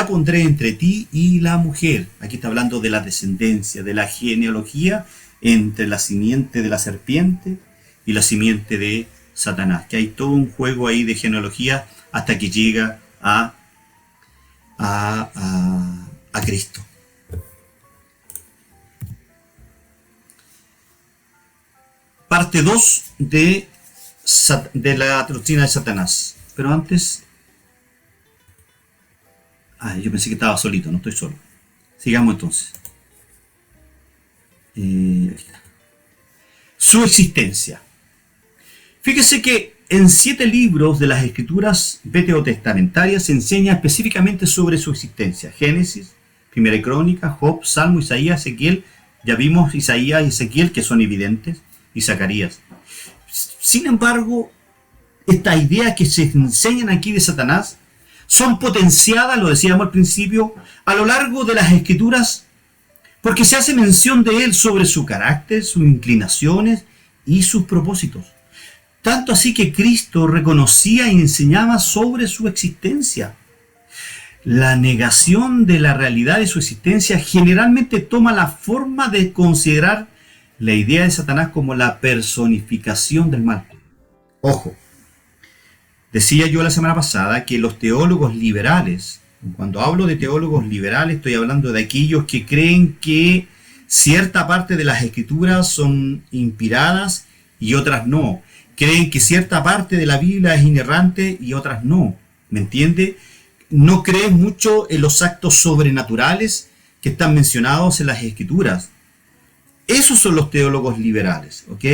pondré entre ti y la mujer. Aquí está hablando de la descendencia, de la genealogía entre la simiente de la serpiente y la simiente de Satanás, que hay todo un juego ahí de genealogía hasta que llega a Cristo. Parte 2 de la doctrina de Satanás. Pero antes... yo pensé que estaba solito, no estoy solo. Sigamos entonces. Aquí está. Su existencia. Fíjese que en 7 libros de las escrituras veterotestamentarias se enseña específicamente sobre su existencia. Génesis, Primera y Crónica, Job, Salmo, Isaías, Ezequiel. Ya vimos Isaías y Ezequiel, que son evidentes, y Zacarías. Sin embargo, estas ideas que se enseñan aquí de Satanás son potenciadas, lo decíamos al principio, a lo largo de las escrituras, porque se hace mención de él sobre su carácter, sus inclinaciones y sus propósitos. Tanto así que Cristo reconocía y enseñaba sobre su existencia. La negación de la realidad de su existencia generalmente toma la forma de considerar la idea de Satanás como la personificación del mal. Ojo, decía yo la semana pasada que los teólogos liberales, cuando hablo de teólogos liberales estoy hablando de aquellos que creen que cierta parte de las escrituras son inspiradas y otras no. Creen que cierta parte de la Biblia es inerrante y otras no. ¿Me entiende? No creen mucho en los actos sobrenaturales que están mencionados en las escrituras. Esos son los teólogos liberales, ¿ok?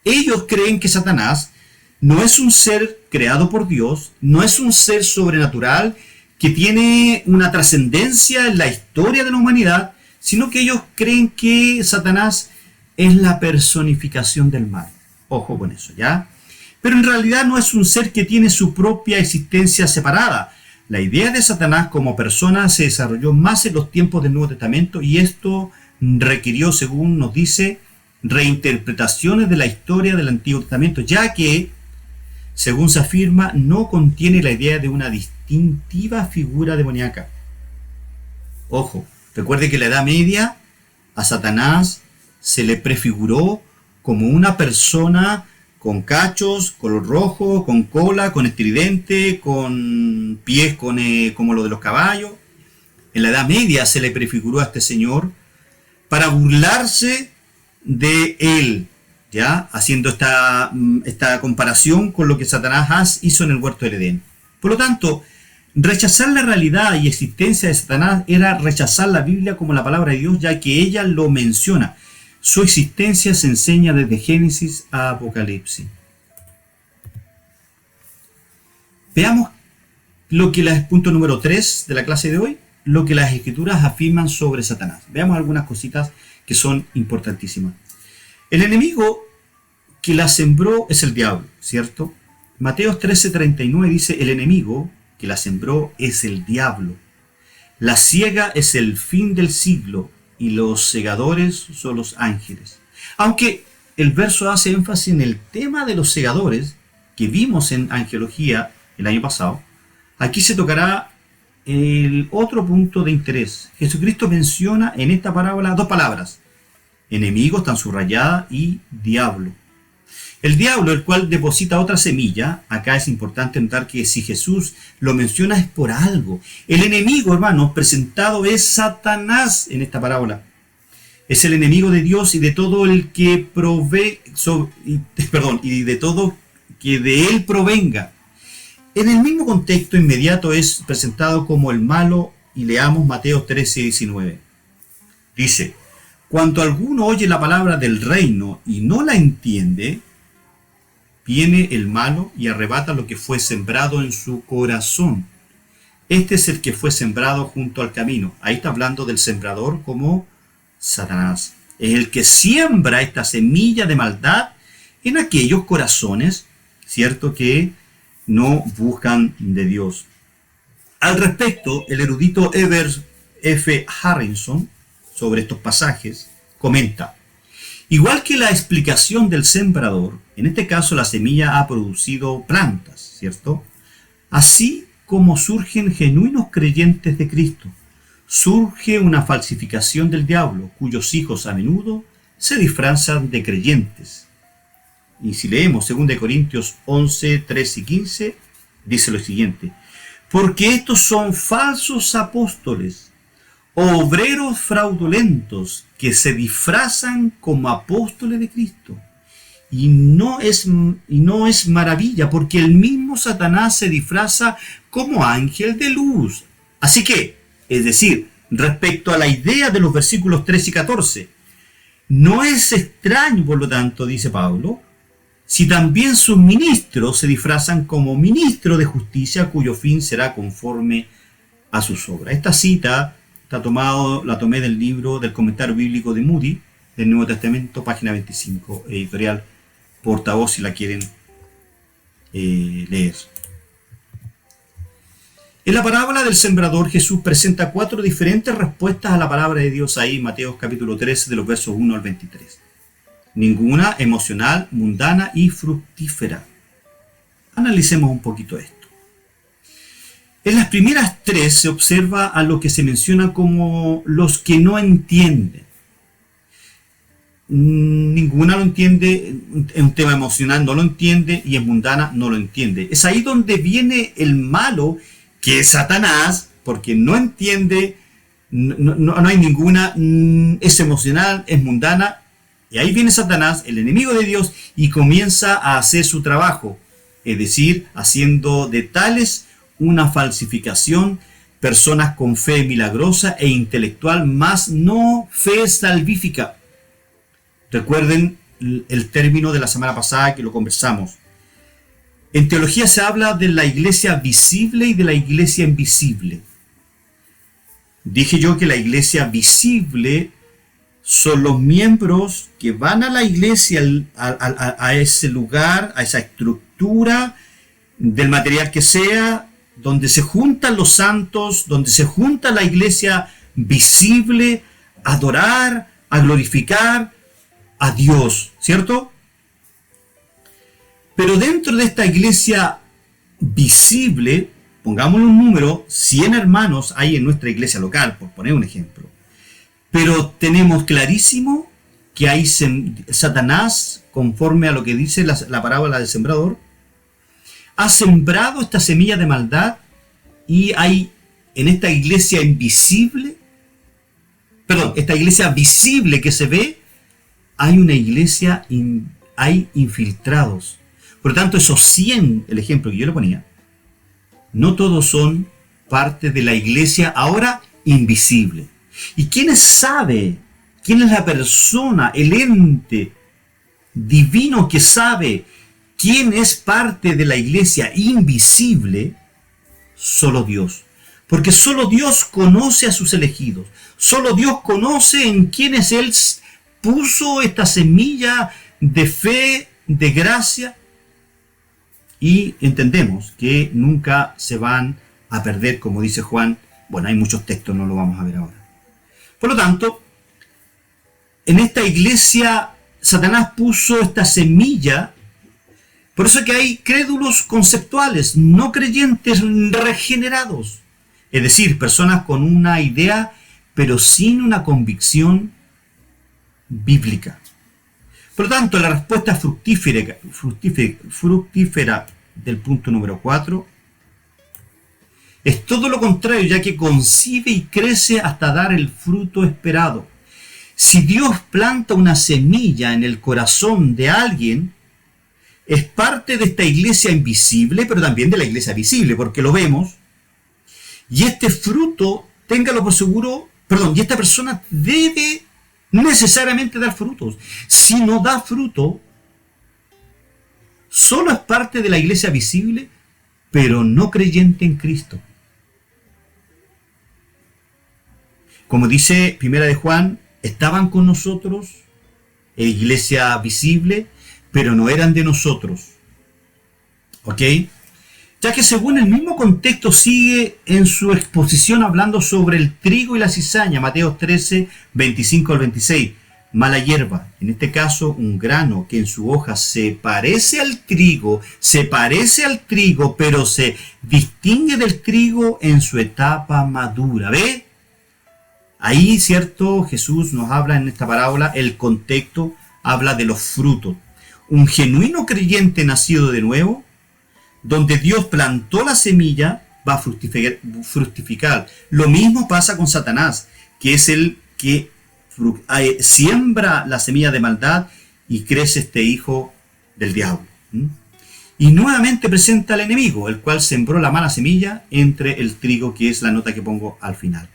Ellos creen que Satanás no es un ser creado por Dios, no es un ser sobrenatural que tiene una trascendencia en la historia de la humanidad, sino que ellos creen que Satanás es la personificación del mal. Ojo con eso, ¿ya? Pero en realidad no es un ser que tiene su propia existencia separada. La idea de Satanás como persona se desarrolló más en los tiempos del Nuevo Testamento y esto requirió, según nos dice, reinterpretaciones de la historia del Antiguo Testamento, ya que, según se afirma, no contiene la idea de una distintiva figura demoníaca. Ojo, recuerde que en la Edad Media a Satanás se le prefiguró como una persona con cachos, color rojo, con cola, con estridente, con pies como lo de los caballos. En la Edad Media se le prefiguró a este señor para burlarse de él, ¿ya? Haciendo esta comparación con lo que Satanás hizo en el huerto del Edén. Por lo tanto, rechazar la realidad y existencia de Satanás era rechazar la Biblia como la palabra de Dios, ya que ella lo menciona. Su existencia se enseña desde Génesis a Apocalipsis. Veamos lo que es punto número 3 de la clase de hoy, lo que las escrituras afirman sobre Satanás. Veamos algunas cositas que son importantísimas. El enemigo que la sembró es el diablo, ¿cierto? Mateo 13:39 dice, el enemigo que la sembró es el diablo. La siega es el fin del siglo y los segadores son los ángeles. Aunque el verso hace énfasis en el tema de los segadores que vimos en angelología el año pasado, aquí se tocará el otro punto de interés. Jesucristo menciona en esta parábola 2 palabras. Enemigo, están subrayadas, y diablo. El diablo, el cual deposita otra semilla, acá es importante notar que si Jesús lo menciona es por algo. El enemigo, hermanos, presentado es Satanás en esta parábola. Es el enemigo de Dios y de todo el que y de todo que de él provenga. En el mismo contexto inmediato es presentado como el malo, y leamos Mateo 13:19. Dice: cuando alguno oye la palabra del reino y no la entiende, viene el malo y arrebata lo que fue sembrado en su corazón. Este es el que fue sembrado junto al camino. Ahí está hablando del sembrador como Satanás. Es el que siembra esta semilla de maldad en aquellos corazones, ¿cierto?, que no buscan de Dios. Al respecto, el erudito Ever F. Harrison, sobre estos pasajes, comenta: igual que la explicación del sembrador, en este caso la semilla ha producido plantas, ¿cierto? Así como surgen genuinos creyentes de Cristo, surge una falsificación del diablo, cuyos hijos a menudo se disfrazan de creyentes. Y si leemos 2 Corintios 11, 3 y 15, dice lo siguiente: porque estos son falsos apóstoles, obreros fraudulentos, que se disfrazan como apóstoles de Cristo. Y no es maravilla, porque el mismo Satanás se disfraza como ángel de luz. Así que, es decir, respecto a la idea de los versículos 13 y 14, no es extraño, por lo tanto, dice Pablo, si también sus ministros se disfrazan como ministros de justicia, cuyo fin será conforme a sus obras. Esta cita la tomé del libro del comentario bíblico de Moody, del Nuevo Testamento, página 25, editorial Portavoz, si la quieren leer. En la parábola del sembrador, Jesús presenta 4 diferentes respuestas a la palabra de Dios ahí, Mateo capítulo 13, de los versos 1 al 23. Ninguna emocional, mundana y fructífera. Analicemos un poquito esto. En las primeras 3 se observa a lo que se menciona como los que no entienden. Ninguna lo entiende, es un tema emocional, no lo entiende, y es mundana, no lo entiende. Es ahí donde viene el malo, que es Satanás, porque no entiende, no hay ninguna, es emocional, es mundana, y ahí viene Satanás, el enemigo de Dios, y comienza a hacer su trabajo, es decir, haciendo de tales una falsificación, personas con fe milagrosa e intelectual, más no fe salvífica. Recuerden el término de la semana pasada que lo conversamos. En teología se habla de la iglesia visible y de la iglesia invisible. Dije yo que la iglesia visible son los miembros que van a la iglesia, a ese lugar, a esa estructura del material que sea, donde se juntan los santos, donde se junta la iglesia visible, a adorar, a glorificar a Dios, ¿cierto? Pero dentro de esta iglesia visible, pongámosle un número, 100 hermanos hay en nuestra iglesia local, por poner un ejemplo. Pero tenemos clarísimo que hay Satanás, conforme a lo que dice la parábola del sembrador, ha sembrado esta semilla de maldad, y hay en esta iglesia invisible, esta iglesia visible que se ve, hay una iglesia, hay infiltrados. Por lo tanto, esos 100, el ejemplo que yo le ponía, no todos son parte de la iglesia ahora invisible. ¿Y quién sabe? ¿Quién es la persona, el ente divino que sabe quién es parte de la iglesia invisible? Solo Dios. Porque solo Dios conoce a sus elegidos. Solo Dios conoce en quienes Él puso esta semilla de fe, de gracia. Y entendemos que nunca se van a perder, como dice Juan. Bueno, hay muchos textos, no lo vamos a ver ahora. Por lo tanto, en esta iglesia Satanás puso esta semilla. Por eso que hay crédulos conceptuales, no creyentes regenerados. Es decir, personas con una idea, pero sin una convicción bíblica. Por lo tanto, la respuesta fructífera del punto número 4 es todo lo contrario, ya que concibe y crece hasta dar el fruto esperado. Si Dios planta una semilla en el corazón de alguien, es parte de esta iglesia invisible, pero también de la iglesia visible, porque lo vemos. Y este fruto, téngalo por seguro, y esta persona debe necesariamente dar frutos. Si no da fruto, solo es parte de la iglesia visible, pero no creyente en Cristo. Como dice Primera de Juan, estaban con nosotros, en iglesia visible, pero no eran de nosotros. ¿Ok? Ya que según el mismo contexto sigue en su exposición hablando sobre el trigo y la cizaña, Mateo 13, 25 al 26. Mala hierba, en este caso un grano que en su hoja se parece al trigo, pero se distingue del trigo en su etapa madura. ¿Ve? Ahí, cierto, Jesús nos habla en esta parábola, el contexto habla de los frutos. Un genuino creyente nacido de nuevo, donde Dios plantó la semilla, va a fructificar. Lo mismo pasa con Satanás, que es el que siembra la semilla de maldad y crece este hijo del diablo. Y nuevamente presenta al enemigo, el cual sembró la mala semilla entre el trigo, que es la nota que pongo al final.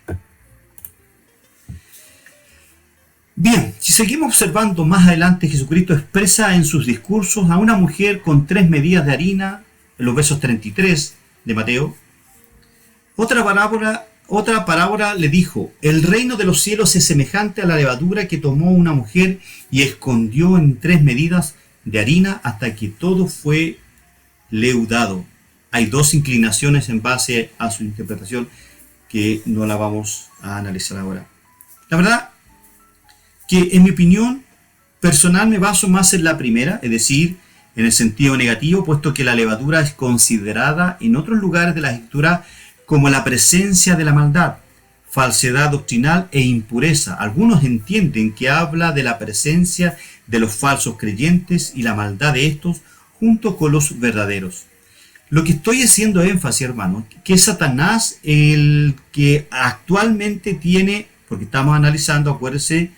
Bien, si seguimos observando más adelante, Jesucristo expresa en sus discursos a una mujer con 3 medidas de harina, en los versos 33 de Mateo. Otra parábola le dijo: el reino de los cielos es semejante a la levadura que tomó una mujer y escondió en 3 medidas de harina hasta que todo fue leudado. Hay 2 inclinaciones en base a su interpretación que no la vamos a analizar ahora. La verdad que en mi opinión personal me baso más en la primera, es decir, en el sentido negativo, puesto que la levadura es considerada en otros lugares de la Escritura como la presencia de la maldad, falsedad doctrinal e impureza. Algunos entienden que habla de la presencia de los falsos creyentes y la maldad de estos junto con los verdaderos. Lo que estoy haciendo énfasis, hermano, que es Satanás el que actualmente tiene, porque estamos analizando, acuérdense,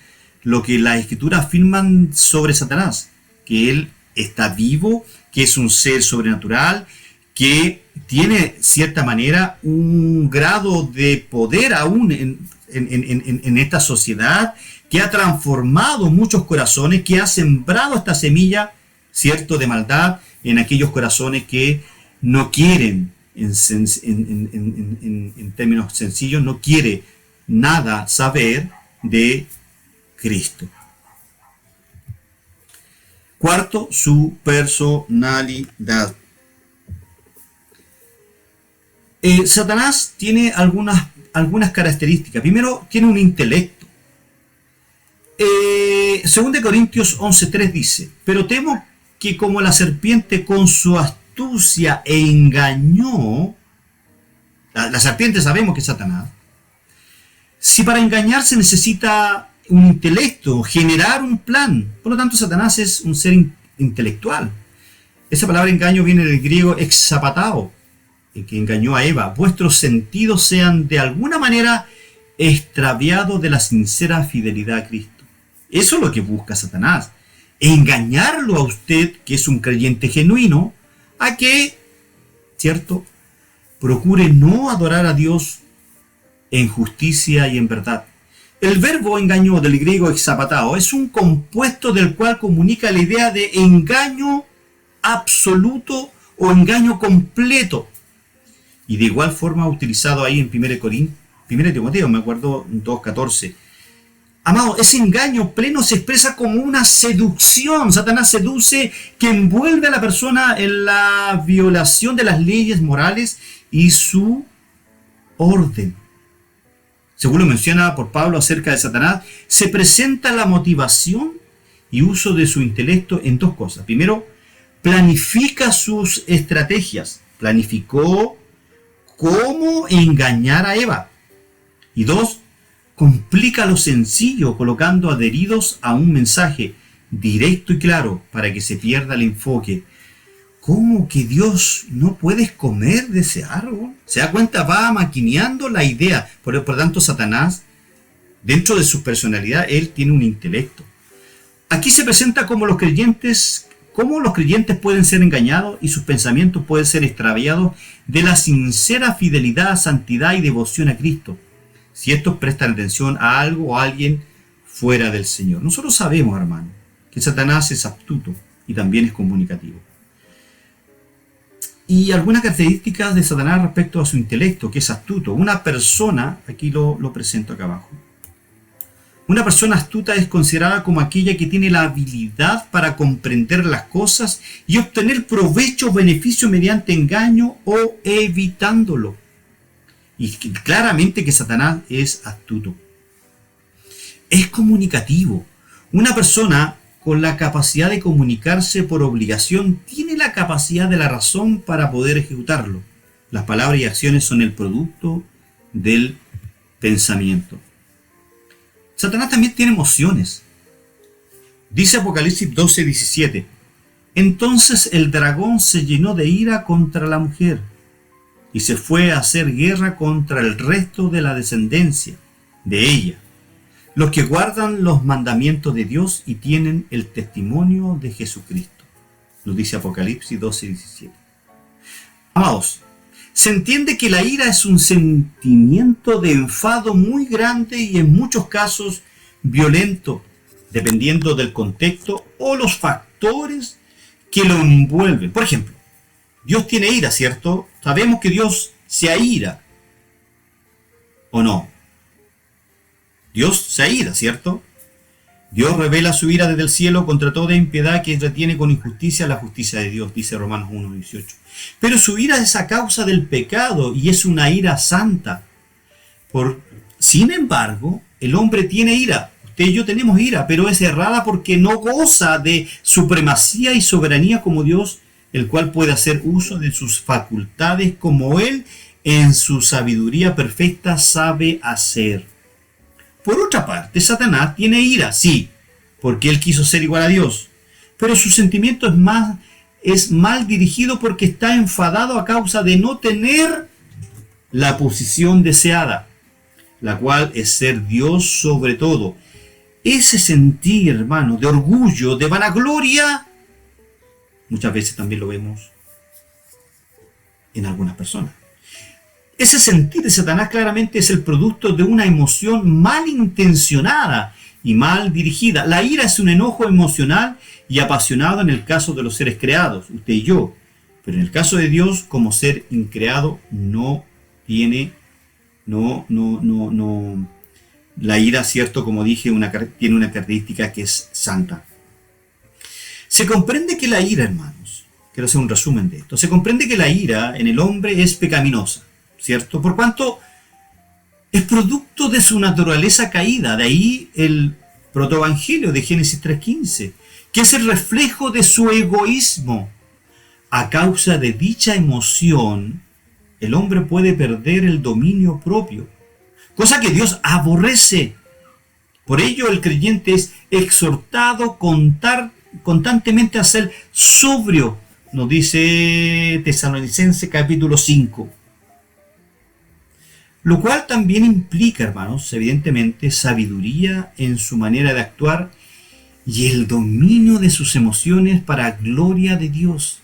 lo que las Escrituras afirman sobre Satanás, que él está vivo, que es un ser sobrenatural, que tiene cierta manera un grado de poder aún en esta sociedad, que ha transformado muchos corazones, que ha sembrado esta semilla, cierto, de maldad en aquellos corazones que no quieren, en términos sencillos, no quiere nada saber de Cristo. Cuarto, su personalidad. Satanás tiene algunas características. Primero, tiene un intelecto. 2 Corintios 11:3 dice: pero temo que como la serpiente con su astucia engañó, la serpiente sabemos que es Satanás, si para engañar se necesita un intelecto, generar un plan. Por lo tanto, Satanás es un ser intelectual. Esa palabra engaño viene del griego exapatao, que engañó a Eva. Vuestros sentidos sean de alguna manera extraviados de la sincera fidelidad a Cristo. Eso es lo que busca Satanás. Engañarlo a usted, que es un creyente genuino, a que, ¿cierto?, procure no adorar a Dios en justicia y en verdad. El verbo engañó del griego exapatao es un compuesto del cual comunica la idea de engaño absoluto o engaño completo. Y de igual forma utilizado ahí en 1 Timoteo, me acuerdo, 2:14. Amado, ese engaño pleno se expresa como una seducción. Satanás seduce que envuelve a la persona en la violación de las leyes morales y su orden. Según lo menciona por Pablo acerca de Satanás, se presenta la motivación y uso de su intelecto en 2 cosas. Primero, planifica sus estrategias. Planificó cómo engañar a Eva. Y 2, complica lo sencillo colocando adheridos a un mensaje directo y claro para que se pierda el enfoque. ¿Cómo que Dios no puedes comer de ese árbol? ¿Se da cuenta? Va maquineando la idea. Por lo tanto, Satanás, dentro de su personalidad, él tiene un intelecto. Aquí se presenta como los creyentes cómo los creyentes pueden ser engañados y sus pensamientos pueden ser extraviados de la sincera fidelidad, santidad y devoción a Cristo, si estos prestan atención a algo o a alguien fuera del Señor. Nosotros sabemos, hermano, que Satanás es astuto y también es comunicativo. Y algunas características de Satanás respecto a su intelecto, que es astuto. Una persona, aquí lo presento acá abajo, una persona astuta es considerada como aquella que tiene la habilidad para comprender las cosas y obtener provecho o beneficio mediante engaño o evitándolo. Y claramente que Satanás es astuto. Es comunicativo. Una persona con la capacidad de comunicarse por obligación tiene la capacidad de la razón para poder ejecutarlo. Las palabras y acciones son el producto del pensamiento. Satanás también tiene emociones. Dice Apocalipsis 12:17. Entonces el dragón se llenó de ira contra la mujer y se fue a hacer guerra contra el resto de la descendencia de ella, los que guardan los mandamientos de Dios y tienen el testimonio de Jesucristo. Nos dice Apocalipsis 12:17. Amados, se entiende que la ira es un sentimiento de enfado muy grande y en muchos casos violento, dependiendo del contexto o los factores que lo envuelven. Por ejemplo, Dios tiene ira, ¿cierto? Sabemos que Dios se aira, ¿o no? Dios se aira, ¿cierto? Dios revela su ira desde el cielo contra toda impiedad que retiene con injusticia la justicia de Dios, dice Romanos 1:18. Pero su ira es a causa del pecado y es una ira santa. Sin embargo, el hombre tiene ira. Usted y yo tenemos ira, pero es errada porque no goza de supremacía y soberanía como Dios, el cual puede hacer uso de sus facultades como Él en su sabiduría perfecta sabe hacer. Por otra parte, Satanás tiene ira, sí, porque él quiso ser igual a Dios, pero su sentimiento es mal dirigido porque está enfadado a causa de no tener la posición deseada, la cual es ser Dios sobre todo. Ese sentir, hermano, de orgullo, de vanagloria, muchas veces también lo vemos en algunas personas. Ese sentir de Satanás claramente es el producto de una emoción malintencionada y mal dirigida. La ira es un enojo emocional y apasionado en el caso de los seres creados, usted y yo. Pero en el caso de Dios, como ser increado, no tiene, la ira, cierto, como dije, tiene una característica que es santa. Se comprende que la ira, hermanos, quiero hacer un resumen de esto, se comprende que la ira en el hombre es pecaminosa, ¿cierto? Por cuanto es producto de su naturaleza caída, de ahí el protoevangelio de Génesis 3:15, que es el reflejo de su egoísmo. A causa de dicha emoción, el hombre puede perder el dominio propio, cosa que Dios aborrece. Por ello el creyente es exhortado constantemente a ser sobrio, nos dice Tesalonicenses capítulo 5. Lo cual también implica, hermanos, evidentemente, sabiduría en su manera de actuar y el dominio de sus emociones para gloria de Dios.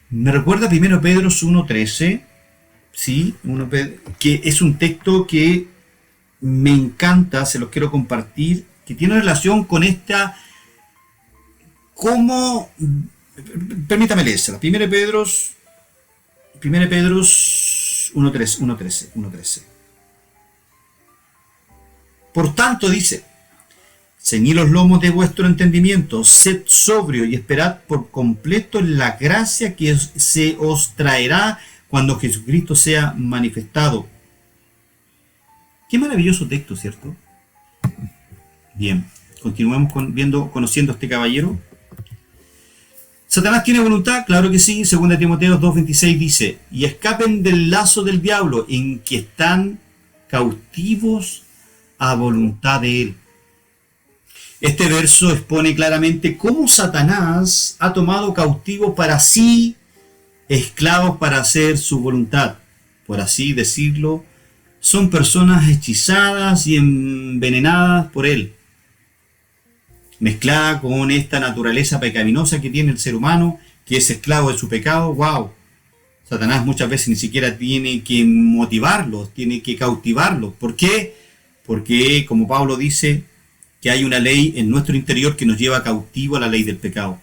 Me recuerda 1 Pedro 1:13, ¿sí? Que es un texto que me encanta, se los quiero compartir, que tiene relación con esta, cómo, permítame leérsela, 1 Pedro 1:13. Por tanto, dice, ceñid los lomos de vuestro entendimiento, sed sobrio y esperad por completo la gracia que se os traerá cuando Jesucristo sea manifestado. Qué maravilloso texto, ¿cierto? Bien, continuemos conociendo a este caballero. ¿Satanás tiene voluntad? Claro que sí. 2 Timoteo 2:26 dice, y escapen del lazo del diablo en que están cautivos a voluntad de él. Este verso expone claramente cómo Satanás ha tomado cautivo para sí esclavos para hacer su voluntad. Por así decirlo, son personas hechizadas y envenenadas por él. mezclada con esta naturaleza pecaminosa que tiene el ser humano, que es esclavo de su pecado. ¡Wow! Satanás muchas veces ni siquiera tiene que motivarlos, tiene que cautivarlos. ¿Por qué? Porque, como Pablo dice, que hay una ley en nuestro interior que nos lleva cautivo a la ley del pecado.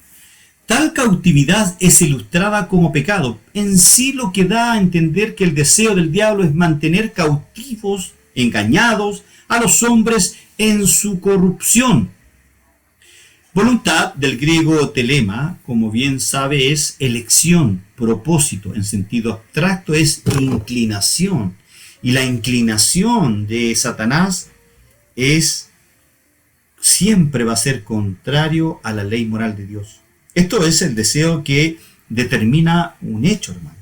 Tal cautividad es ilustrada como pecado. En sí lo que da a entender que el deseo del diablo es mantener cautivos, engañados a los hombres en su corrupción. Voluntad, del griego telema, como bien sabe, es elección, propósito. En sentido abstracto es inclinación. Y la inclinación de Satanás siempre va a ser contrario a la ley moral de Dios. Esto es el deseo que determina un hecho, hermanos.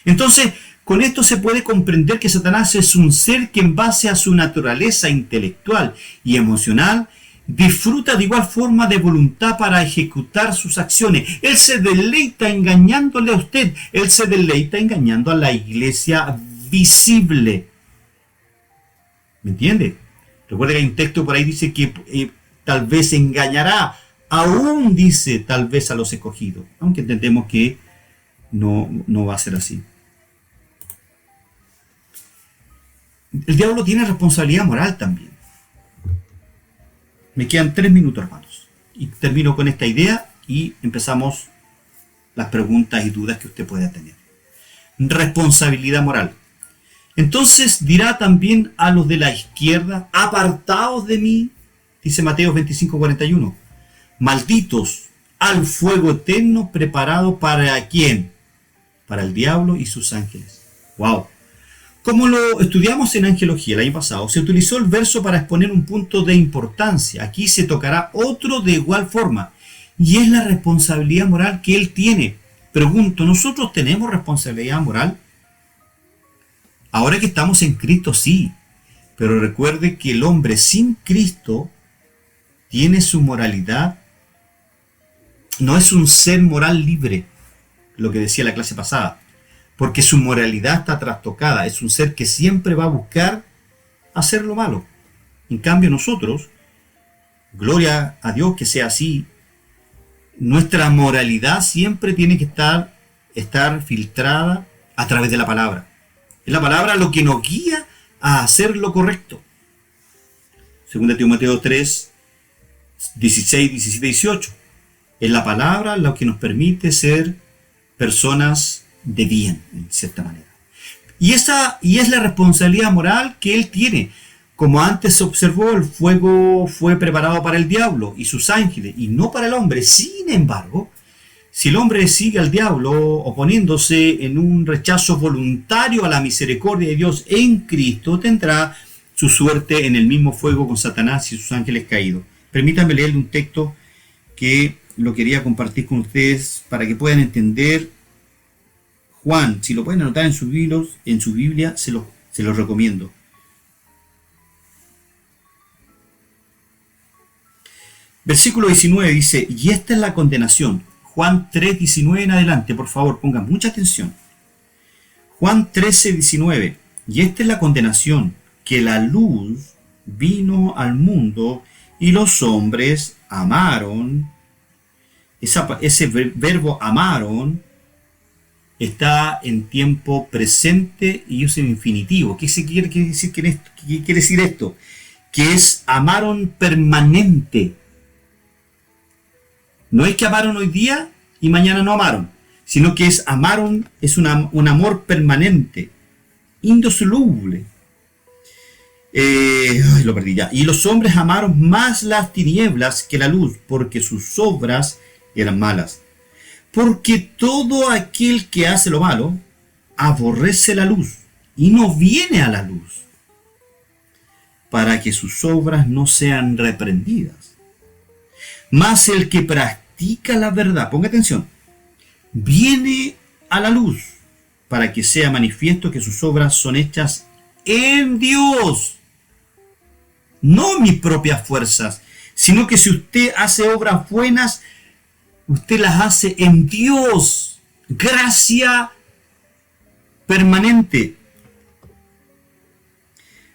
Entonces, con esto se puede comprender que Satanás es un ser que en base a su naturaleza intelectual y emocional disfruta de igual forma de voluntad para ejecutar sus acciones. Él se deleita engañándole a usted. Él se deleita engañando a la iglesia visible. ¿Me entiende? Recuerda que hay un texto por ahí que dice que tal vez engañará, aún dice tal vez a los escogidos. Aunque entendemos que no va a ser así. El diablo tiene responsabilidad moral también. Me quedan 3 minutos, hermanos. Y termino con esta idea y empezamos las preguntas y dudas que usted pueda tener. Responsabilidad moral. Entonces dirá también a los de la izquierda, apartaos de mí, dice Mateo 25:41. Malditos al fuego eterno preparado para ¿quién? Para el diablo y sus ángeles. ¡Wow! Como lo estudiamos en angelología el año pasado, se utilizó el verso para exponer un punto de importancia. Aquí se tocará otro de igual forma, y es la responsabilidad moral que él tiene. Pregunto, ¿nosotros tenemos responsabilidad moral? Ahora que estamos en Cristo, sí, pero recuerde que el hombre sin Cristo tiene su moralidad, no es un ser moral libre, lo que decía la clase pasada. Porque su moralidad está trastocada. Es un ser que siempre va a buscar hacer lo malo. En cambio nosotros, gloria a Dios que sea así, nuestra moralidad siempre tiene que estar filtrada a través de la palabra. Es la palabra lo que nos guía a hacer lo correcto. 2 Timoteo 3, 16, 17, 18. Es la palabra lo que nos permite ser personas de bien, en cierta manera. Y es la responsabilidad moral que él tiene. Como antes se observó, el fuego fue preparado para el diablo y sus ángeles, y no para el hombre. Sin embargo, si el hombre sigue al diablo oponiéndose en un rechazo voluntario a la misericordia de Dios en Cristo, tendrá su suerte en el mismo fuego con Satanás y sus ángeles caídos. Permítanme leerle un texto que lo quería compartir con ustedes para que puedan entender. Juan, si lo pueden anotar en su Biblia, se los recomiendo. Versículo 19 dice, y esta es la condenación. Juan 3, 19 en adelante, por favor, pongan mucha atención. Juan 13, 19, y esta es la condenación, que la luz vino al mundo y los hombres amaron. Ese verbo amaron está en tiempo presente y usa en infinitivo. ¿Qué quiere decir esto? Que es amaron permanente. No es que amaron hoy día y mañana no amaron, sino que es amaron, es un amor permanente, indisoluble. Lo perdí ya. Y los hombres amaron más las tinieblas que la luz, porque sus obras eran malas. Porque todo aquel que hace lo malo aborrece la luz y no viene a la luz, para que sus obras no sean reprendidas. Mas el que practica la verdad, ponga atención, viene a la luz, para que sea manifiesto que sus obras son hechas en Dios. No mis propias fuerzas, sino que si usted hace obras buenas, usted las hace en Dios. Gracia permanente.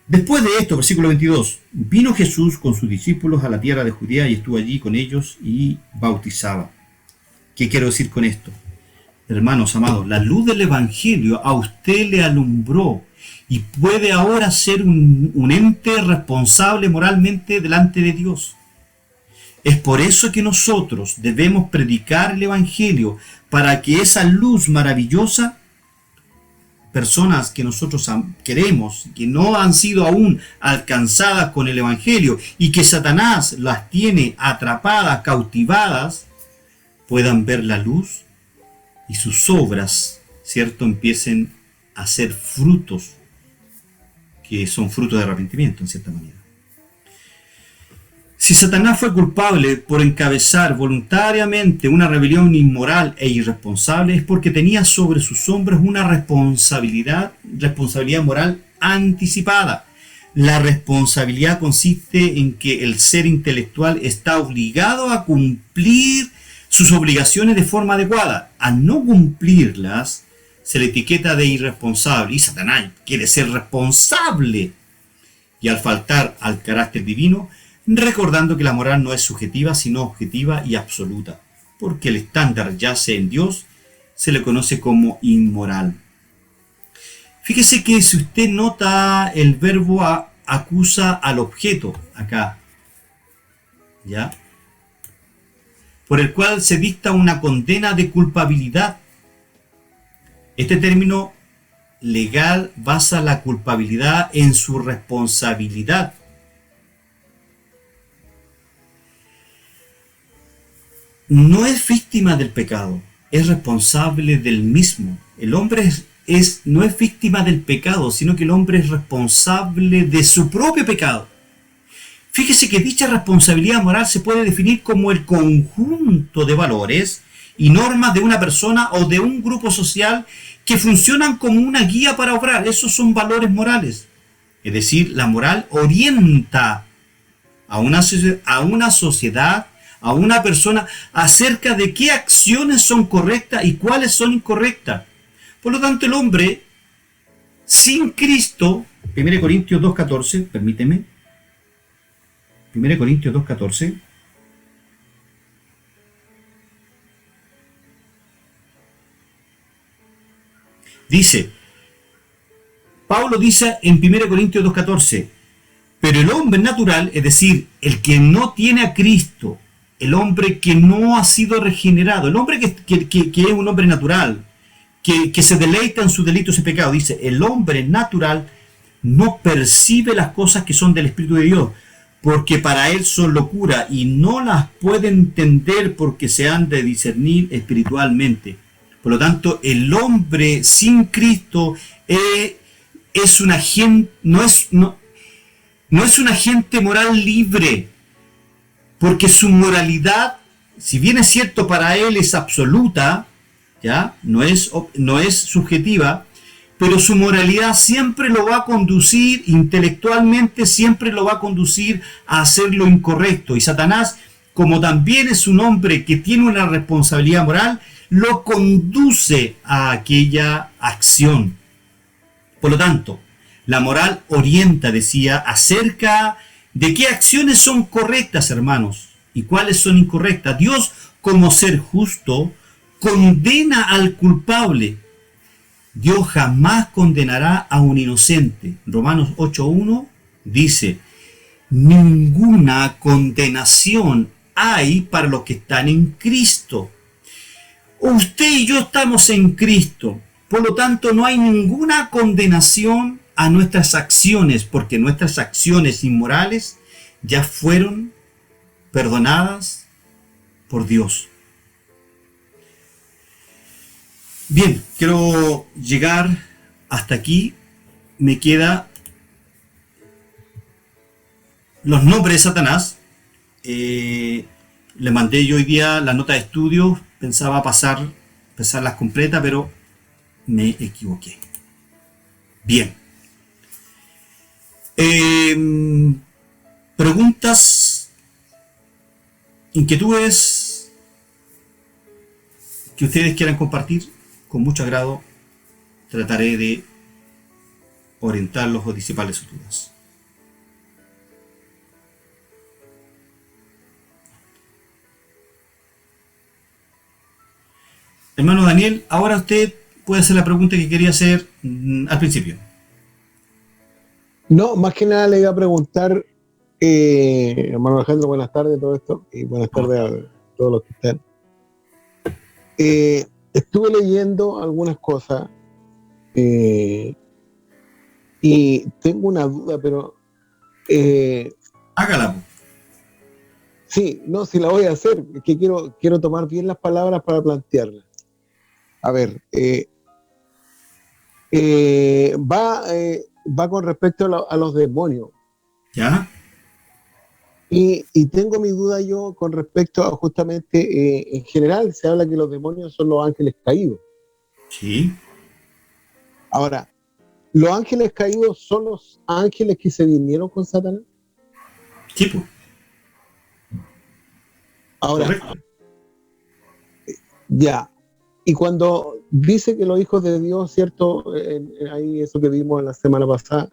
Después de esto, versículo 22, vino Jesús con sus discípulos a la tierra de Judea y estuvo allí con ellos y bautizaba. ¿Qué quiero decir con esto? Hermanos amados, la luz del Evangelio a usted le alumbró y puede ahora ser un ente responsable moralmente delante de Dios. Es por eso que nosotros debemos predicar el Evangelio, para que esa luz maravillosa, personas que nosotros queremos, que no han sido aún alcanzadas con el Evangelio y que Satanás las tiene atrapadas, cautivadas, puedan ver la luz y sus obras, ¿cierto?, empiecen a ser frutos, que son frutos de arrepentimiento en cierta manera. Si Satanás fue culpable por encabezar voluntariamente una rebelión inmoral e irresponsable, es porque tenía sobre sus hombros una responsabilidad moral anticipada. La responsabilidad consiste en que el ser intelectual está obligado a cumplir sus obligaciones de forma adecuada. Al no cumplirlas, se le etiqueta de irresponsable, y Satanás quiere ser responsable. Y al faltar al carácter divino, recordando que la moral no es subjetiva, sino objetiva y absoluta, porque el estándar yace en Dios, se le conoce como inmoral. Fíjese que si usted nota el verbo acusa al objeto acá, ¿ya?, por el cual se dicta una condena de culpabilidad. Este término legal basa la culpabilidad en su responsabilidad. No es víctima del pecado, es responsable del mismo. El hombre no es víctima del pecado, sino que el hombre es responsable de su propio pecado. Fíjese que dicha responsabilidad moral se puede definir como el conjunto de valores y normas de una persona o de un grupo social que funcionan como una guía para obrar. Esos son valores morales. Es decir, la moral orienta a una sociedad, a una persona, acerca de qué acciones son correctas y cuáles son incorrectas. Por lo tanto, el hombre sin Cristo, 1 Corintios 2.14, permíteme, 1 Corintios 2.14, dice, Pablo dice en 1 Corintios 2.14, pero el hombre natural, es decir, el que no tiene a Cristo, el hombre que no ha sido regenerado, el hombre que es un hombre natural, que se deleita en sus delitos y pecados, dice, el hombre natural no percibe las cosas que son del Espíritu de Dios, porque para él son locura y no las puede entender porque se han de discernir espiritualmente. Por lo tanto, el hombre sin Cristo es un agente, no es un agente moral libre, porque su moralidad, si bien es cierto para él es absoluta, ¿ya?, no es subjetiva, pero su moralidad siempre lo va a conducir, intelectualmente siempre lo va a conducir a hacer lo incorrecto. Y Satanás, como también es un hombre que tiene una responsabilidad moral, lo conduce a aquella acción. Por lo tanto, la moral orienta, decía, acerca de qué acciones son correctas, hermanos, y cuáles son incorrectas. Dios, como ser justo, condena al culpable. Dios jamás condenará a un inocente. Romanos 8.1 dice, ninguna condenación hay para los que están en Cristo. Usted y yo estamos en Cristo. Por lo tanto, no hay ninguna condenación a nuestras acciones, porque nuestras acciones inmorales ya fueron perdonadas por Dios. Bien, quiero llegar hasta aquí. Me queda los nombres de Satanás. Le mandé yo hoy día la nota de estudio. Pensaba pasarlas completas, pero me equivoqué. Bien. Preguntas, inquietudes que ustedes quieran compartir. Con mucho agrado trataré de orientarlos o disiparles sus dudas. Hermano Daniel, ahora usted puede hacer la pregunta que quería hacer al principio. No, más que nada le iba a preguntar, hermano Alejandro, buenas tardes, todo esto, y buenas tardes a todos los que están. Estuve leyendo algunas cosas y tengo una duda, pero Hágala. sí, no, sí la voy a hacer, es que quiero tomar bien las palabras para plantearlas. A ver, va con respecto a los demonios. ¿Ya? Y tengo mi duda yo con respecto a justamente, en general se habla que los demonios son los ángeles caídos. Sí. Ahora, ¿los ángeles caídos son los ángeles que se vinieron con Satanás? Sí, pues. Ahora, Correcto. ya. Y cuando dice que los hijos de Dios, ¿cierto? Ahí eso que vimos la semana pasada,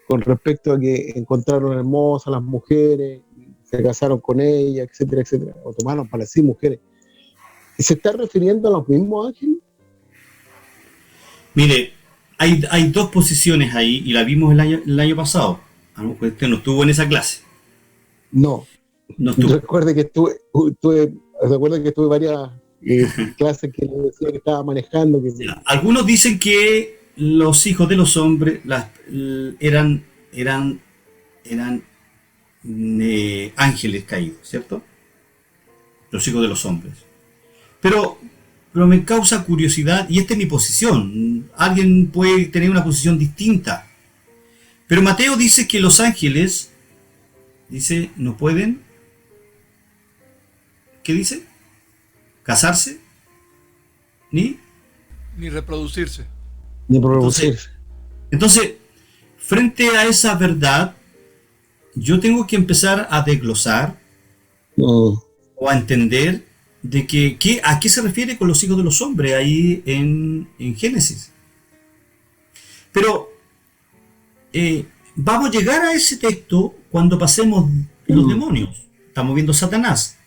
con respecto a que encontraron hermosas las mujeres, se casaron con ellas, etcétera, etcétera, o tomaron para sí mujeres. ¿Se está refiriendo a los mismos ángeles? Mire, hay dos posiciones ahí y la vimos el año pasado. A lo mejor usted no estuvo en esa clase. No. No estuvo. Recuerde que estuve varias clases que le decía que estaba manejando. Algunos dicen que los hijos de los hombres eran ángeles caídos, ¿cierto? Los hijos de los hombres. Pero me causa curiosidad, y esta es mi posición. Alguien puede tener una posición distinta. Pero Mateo dice que los ángeles, dice, no pueden, ¿qué dice? Casarse, ni reproducirse. Ni reproducirse. Entonces, frente a esa verdad, yo tengo que empezar a desglosar o a entender de a qué se refiere con los hijos de los hombres ahí en Génesis. Pero vamos a llegar a ese texto cuando pasemos los demonios. Estamos viendo Satanás.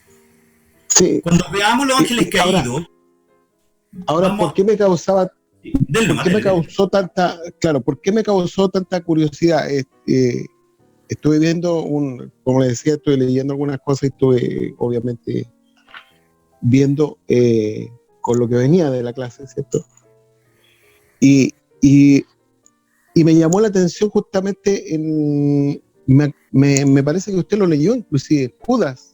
Sí. Cuando veamos los ángeles caídos. Ahora, ¿por qué me causaba... ¿Por qué me causó tanta curiosidad? Estuve viendo como les decía, estuve leyendo algunas cosas y estuve obviamente viendo con lo que venía de la clase, ¿cierto? Y me llamó la atención justamente me parece que usted lo leyó, inclusive Judas,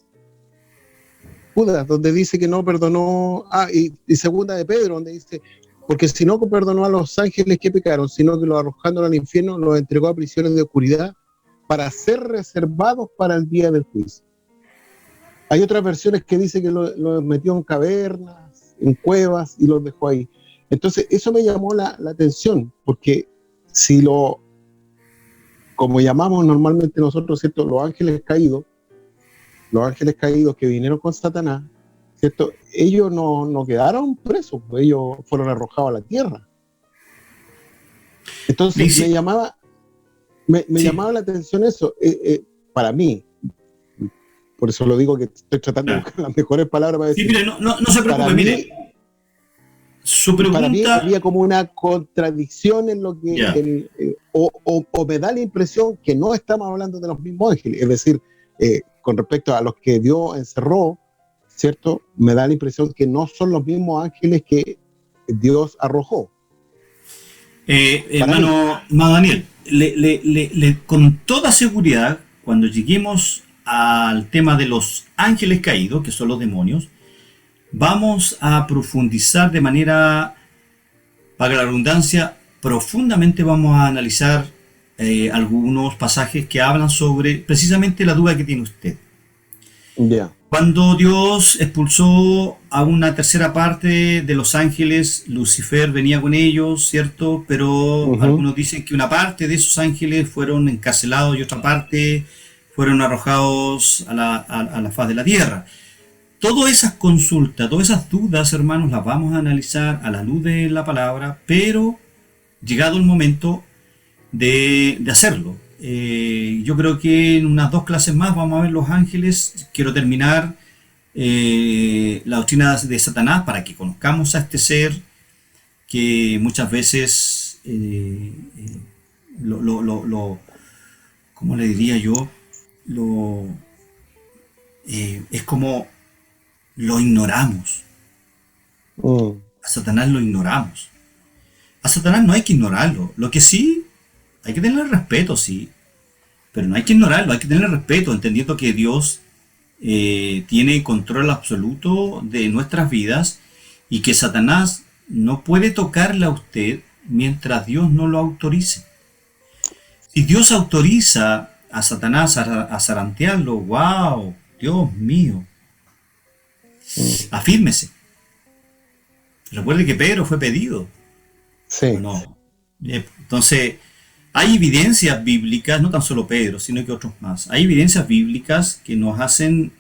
donde dice que no perdonó, y segunda de Pedro, donde dice, porque si no perdonó a los ángeles que pecaron, sino que los arrojándolos al infierno, los entregó a prisiones de oscuridad para ser reservados para el día del juicio. Hay otras versiones que dice que los metió en cavernas, en cuevas, y los dejó ahí. Entonces, eso me llamó la atención, porque como llamamos normalmente nosotros, ¿cierto? Los ángeles caídos que vinieron con Satanás, ¿cierto? Ellos no quedaron presos, pues ellos fueron arrojados a la tierra. Entonces me llamaba la atención eso, para mí. Por eso lo digo, que estoy tratando de buscar las mejores palabras para decir. Sí, mire, no se preocupe, mire. Su pregunta... Para mí había como una contradicción en lo que... o me da la impresión que no estamos hablando de los mismos ángeles. Es decir, con respecto a los que Dios encerró, ¿cierto? Me da la impresión que no son los mismos ángeles que Dios arrojó. Hermano Daniel, con toda seguridad, cuando lleguemos al tema de los ángeles caídos, que son los demonios, vamos a profundizar de manera, para la redundancia, profundamente vamos a analizar algunos pasajes que hablan sobre precisamente la duda que tiene usted. Yeah. Cuando Dios expulsó a una tercera parte de los ángeles, Lucifer venía con ellos, ¿cierto? Pero algunos dicen que una parte de esos ángeles fueron encarcelados y otra parte fueron arrojados a la faz de la tierra. Todas esas consultas, todas esas dudas, hermanos, las vamos a analizar a la luz de la palabra, pero llegado el momento de hacerlo. Yo creo que en unas 2 clases más vamos a ver los ángeles. Quiero terminar la doctrina de Satanás para que conozcamos a este ser que muchas veces, ¿cómo le diría yo? Es como lo ignoramos. A Satanás lo ignoramos. A Satanás no hay que ignorarlo. Lo que sí, hay que tenerle respeto, sí. Pero no hay que ignorarlo, hay que tenerle respeto, entendiendo que Dios tiene control absoluto de nuestras vidas y que Satanás no puede tocarle a usted mientras Dios no lo autorice. Si Dios autoriza a Satanás a zarandearlo, wow, Dios mío, afírmese. Recuerde que Pedro fue pedido. Sí. No. Entonces, hay evidencias bíblicas, no tan solo Pedro, sino que otros más. Hay evidencias bíblicas que nos hacen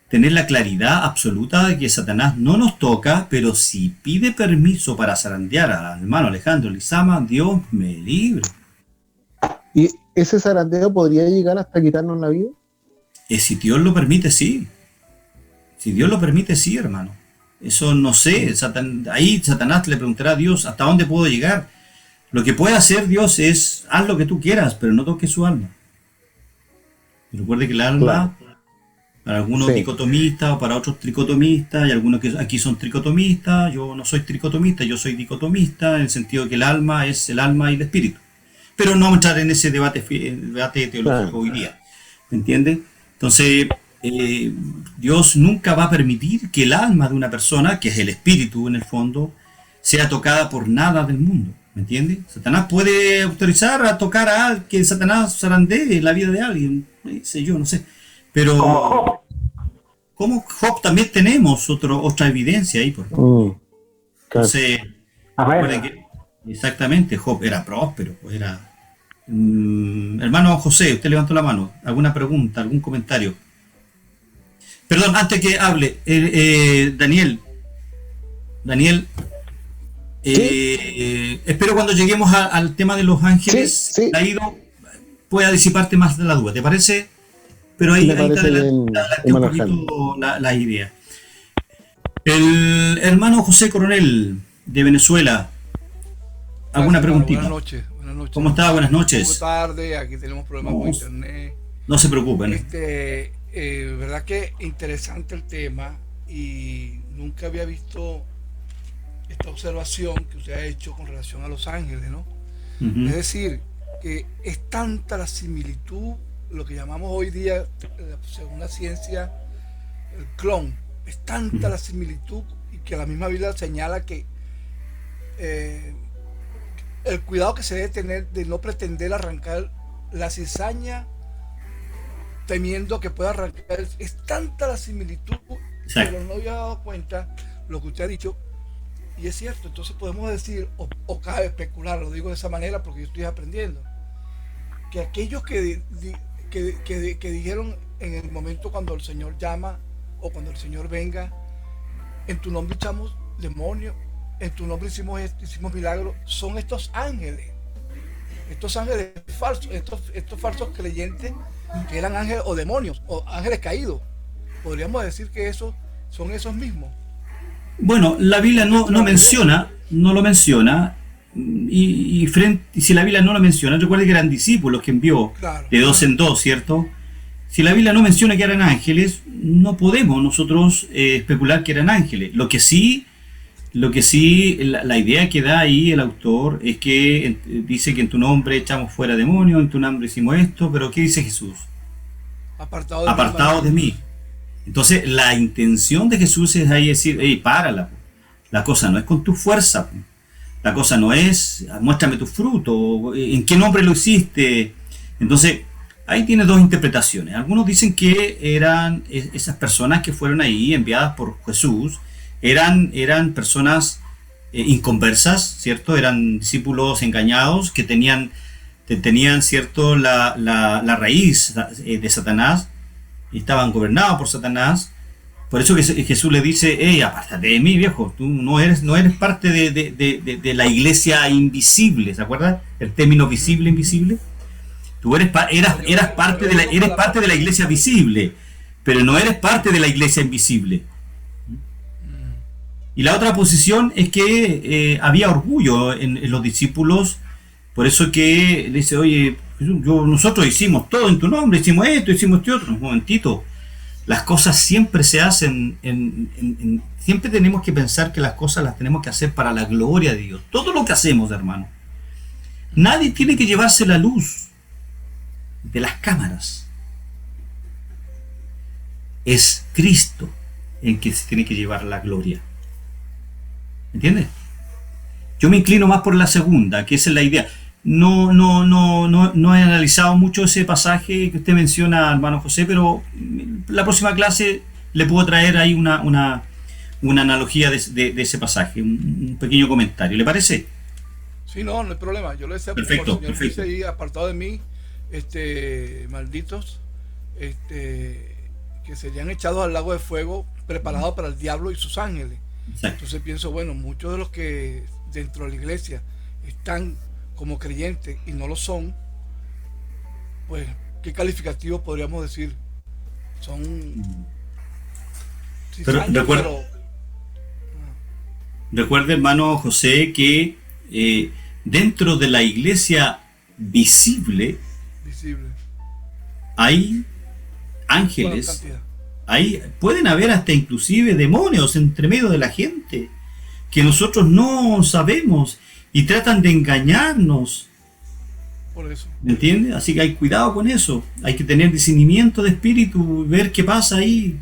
tener la claridad absoluta de que Satanás no nos toca, pero si pide permiso para zarandear al hermano Alejandro Lizama, Dios me libre. ¿Y ese zarandeo podría llegar hasta quitarnos la vida? Si Dios lo permite, sí. Si Dios lo permite, sí, hermano. Eso no sé. Ahí Satanás le preguntará a Dios, ¿hasta dónde puedo llegar? Lo que puede hacer Dios es, haz lo que tú quieras, pero no toques su alma. Recuerde que el alma, para algunos dicotomistas o para otros tricotomistas, y algunos que aquí son tricotomistas, yo no soy tricotomista, yo soy dicotomista, en el sentido de que el alma es el alma y el espíritu. Pero no vamos a entrar en ese debate teológico hoy día. ¿Me entiende? Entonces, Dios nunca va a permitir que el alma de una persona, que es el espíritu en el fondo, sea tocada por nada del mundo. ¿Me entiende? Satanás puede autorizar a tocar a que Satanás zarandee la vida de alguien, sé yo, no sé. Pero como Job también tenemos otra evidencia ahí. Entonces, exactamente, Job era próspero, era... hermano José, usted levantó la mano. ¿Alguna pregunta, algún comentario? Perdón, antes que hable, Daniel, espero cuando lleguemos al tema de los ángeles, Caído, pueda disiparte más de la duda, ¿te parece? Pero ahí te adelanté un poquito la idea. El hermano José Coronel, de Venezuela, ¿alguna preguntita? Buenas noches. ¿Cómo está? Buenas noches. Un poco tarde, aquí tenemos problemas con internet. No se preocupen. Verdad que interesante el tema y nunca había visto esta observación que usted ha hecho con relación a los ángeles, ¿no? Es decir, que es tanta la similitud, lo que llamamos hoy día, según la ciencia, el clon, es tanta la similitud y que la misma Biblia señala que el cuidado que se debe tener de no pretender arrancar la cizaña temiendo que pueda arrancar, es tanta la similitud, pero no había dado cuenta lo que usted ha dicho. Y es cierto, entonces podemos decir, o cabe especular, lo digo de esa manera porque yo estoy aprendiendo, que aquellos que dijeron en el momento cuando el Señor llama o cuando el Señor venga, en tu nombre echamos demonios, en tu nombre hicimos milagros, son estos ángeles falsos, estos falsos creyentes que eran ángeles o demonios, o ángeles caídos. Podríamos decir que esos son esos mismos. Bueno, la Biblia no lo menciona, y si la Biblia no lo menciona, recuerde que eran discípulos que envió de dos en dos, ¿cierto? Si la Biblia no menciona que eran ángeles, no podemos nosotros especular que eran ángeles. Lo que sí, la idea que da ahí el autor es que dice que en tu nombre echamos fuera demonios, en tu nombre hicimos esto, pero ¿qué dice Jesús? Apartados de mí. Entonces, la intención de Jesús es ahí decir, hey, párala. La cosa no es con tu fuerza. La cosa no es, muéstrame tu fruto, en qué nombre lo hiciste. Entonces, ahí tiene dos interpretaciones. Algunos dicen que eran esas personas que fueron ahí enviadas por Jesús, eran personas inconversas, ¿cierto? Eran discípulos engañados que tenían ¿cierto? La raíz de Satanás, y estaban gobernados por Satanás. Por eso que Jesús le dice, hey, apártate de mí, viejo, tú no eres parte de la iglesia invisible, ¿se acuerdan? El término visible, invisible. Tú eras parte de la iglesia visible, pero no eres parte de la iglesia invisible. Y la otra posición es que había orgullo en los discípulos, por eso que dice, oye, nosotros hicimos todo en tu nombre, hicimos esto, hicimos esto otro. Un momentito, las cosas siempre se hacen, siempre tenemos que pensar que las cosas las tenemos que hacer para la gloria de Dios. Todo lo que hacemos, hermano. Nadie tiene que llevarse la luz de las cámaras. Es Cristo en que se tiene que llevar la gloria. ¿Entiendes? Yo me inclino más por la segunda, que esa es la idea. No he analizado mucho ese pasaje que usted menciona, hermano José, pero la próxima clase le puedo traer ahí una analogía de ese pasaje, un pequeño comentario. ¿Le parece? Sí, no hay problema. Yo le decía, perfecto, como el Señor dice ahí, apartado de mí, malditos, que serían echados al lago de fuego, preparados para el diablo y sus ángeles. Exacto. Entonces pienso, bueno, muchos de los que dentro de la iglesia están como creyentes y no lo son, pues, ¿qué calificativo podríamos decir? Son... Pero recuerde, hermano José, que dentro de la iglesia visible hay ángeles, pueden haber hasta inclusive demonios entre medio de la gente que nosotros no sabemos y tratan de engañarnos. Por eso. ¿Me entiendes? Así que hay cuidado con eso. Hay que tener discernimiento de espíritu y ver qué pasa ahí.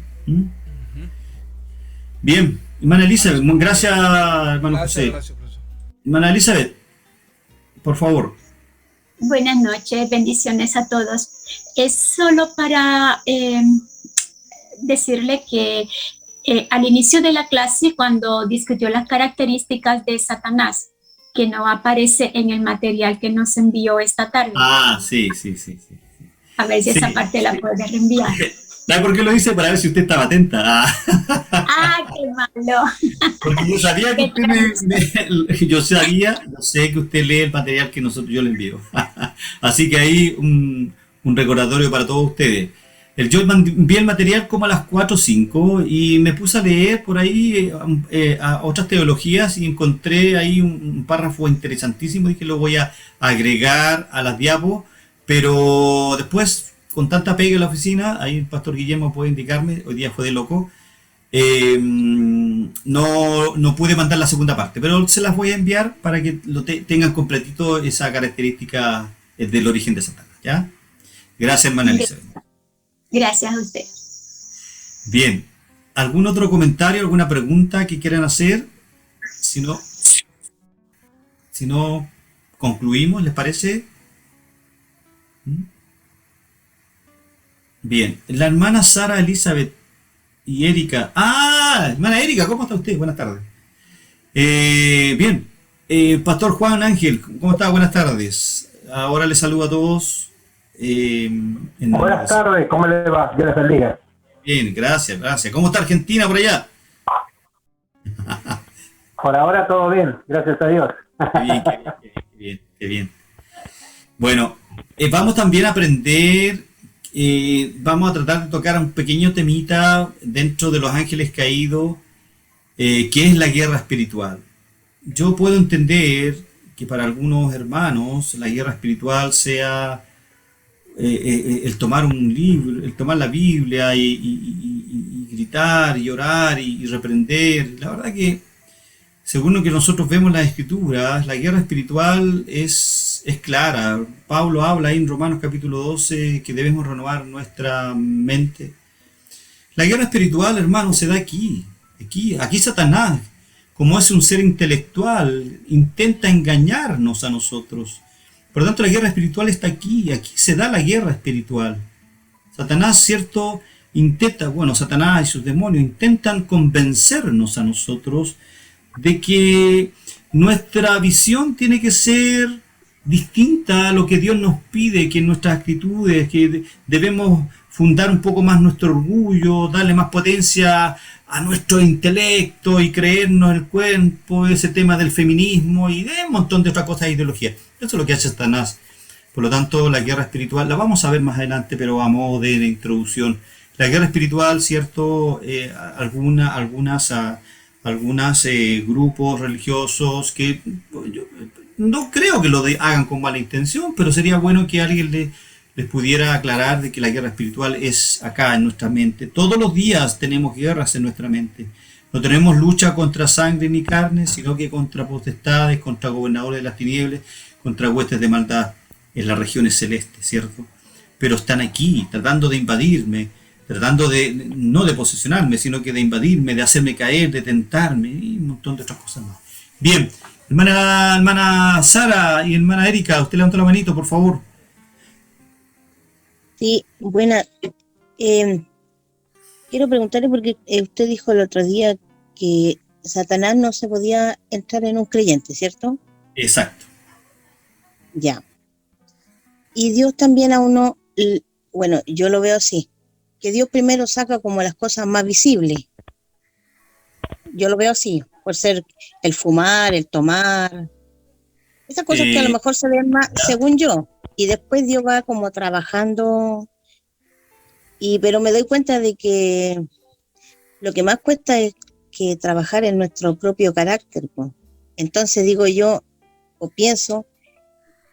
Bien, hermana Elizabeth, gracias, hermano José. Gracias, profesor. Hermana Elizabeth, por favor. Buenas noches, bendiciones a todos. Es solo para decirle que al inicio de la clase, cuando discutió las características de Satanás, que no aparece en el material que nos envió esta tarde. Ah, sí. A ver si esa parte la puede reenviar. ¿Sabe por qué lo hice? Para ver si usted estaba atenta. Qué malo. Porque yo sabía que usted yo sé que usted lee el material que yo le envío. Así que ahí un recordatorio para todos ustedes. Yo envié el material como a las 4 o 5 y me puse a leer por ahí a otras teologías y encontré ahí un párrafo interesantísimo y que lo voy a agregar a las diapos, pero después, con tanta pega en la oficina, ahí el pastor Guillermo puede indicarme, hoy día fue de loco, no pude mandar la segunda parte, pero se las voy a enviar para que tengan completito esa característica del origen de Satanás, ¿ya? Gracias, hermana Elizabeth. Gracias a usted. Bien, ¿algún otro comentario, alguna pregunta que quieran hacer? Si no concluimos, ¿les parece? Bien, la hermana Sara Elizabeth y Erika. Hermana Erika, ¿cómo está usted? Buenas tardes. Bien, Pastor Juan Ángel, ¿cómo está? Buenas tardes. Ahora les saludo a todos. Buenas tardes, ¿cómo le va? Dios les bendiga. Bien, gracias. ¿Cómo está Argentina por allá? Por ahora todo bien, gracias a Dios. Qué bien. Bueno, vamos también a aprender, vamos a tratar de tocar un pequeño temita dentro de los ángeles caídos, que es la guerra espiritual. Yo puedo entender que para algunos hermanos la guerra espiritual sea el tomar un libro, el tomar la Biblia y gritar y orar y reprender. La verdad que, según lo que nosotros vemos en las Escrituras, la guerra espiritual es clara. Pablo habla ahí en Romanos capítulo 12 que debemos renovar nuestra mente. La guerra espiritual, hermano, se da aquí Satanás, como es un ser intelectual, intenta engañarnos a nosotros. Por lo tanto, la guerra espiritual está aquí se da la guerra espiritual. Satanás, cierto, Satanás y sus demonios intentan convencernos a nosotros de que nuestra visión tiene que ser distinta a lo que Dios nos pide, que en nuestras actitudes, que debemos fundar un poco más nuestro orgullo, darle más potencia a nuestro intelecto y creernos el cuerpo, ese tema del feminismo y de un montón de otras cosas de ideología. Eso es lo que hace Satanás. Por lo tanto, la guerra espiritual la vamos a ver más adelante, pero a modo de introducción. La guerra espiritual, ¿cierto? Algunas grupos religiosos que yo no creo que hagan con mala intención, pero sería bueno que alguien les pudiera aclarar de que la guerra espiritual es acá en nuestra mente. Todos los días tenemos guerras en nuestra mente. No tenemos lucha contra sangre ni carne, sino que contra potestades, contra gobernadores de las tinieblas, contra huestes de maldad en las regiones celestes, ¿cierto? Pero están aquí, tratando de invadirme, tratando no de posesionarme, sino que de invadirme, de hacerme caer, de tentarme, y un montón de otras cosas más. Bien, hermana Sara y hermana Erika, usted levanta la manito, por favor. Sí, buena. Quiero preguntarle porque usted dijo el otro día que Satanás no se podía entrar en un creyente, ¿cierto? Exacto. Ya. Y Dios también a uno, bueno, yo lo veo así, que Dios primero saca como las cosas más visibles. Yo lo veo así, por ser el fumar, el tomar, esas cosas que a lo mejor se ven más, según yo, y después Dios va como trabajando, pero me doy cuenta de que lo que más cuesta es que trabajar en nuestro propio carácter, pues. Entonces digo yo, o pienso,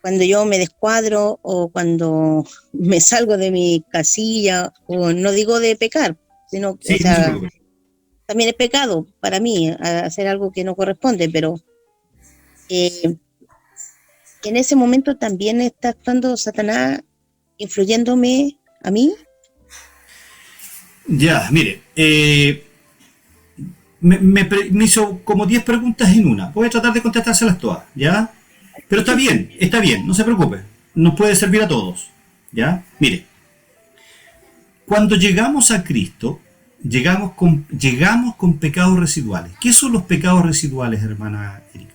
cuando yo me descuadro o cuando me salgo de mi casilla, o no digo de pecar, sino que Sí, también es pecado para mí hacer algo que no corresponde, pero en ese momento también está actuando Satanás, influyéndome a mí. Ya, mire, me hizo como 10 preguntas en una. Voy a tratar de contestárselas todas, ¿ya? Pero está bien, no se preocupe. Nos puede servir a todos, ¿ya? Mire, cuando llegamos a Cristo, llegamos con pecados residuales. ¿Qué son los pecados residuales, hermana Erika?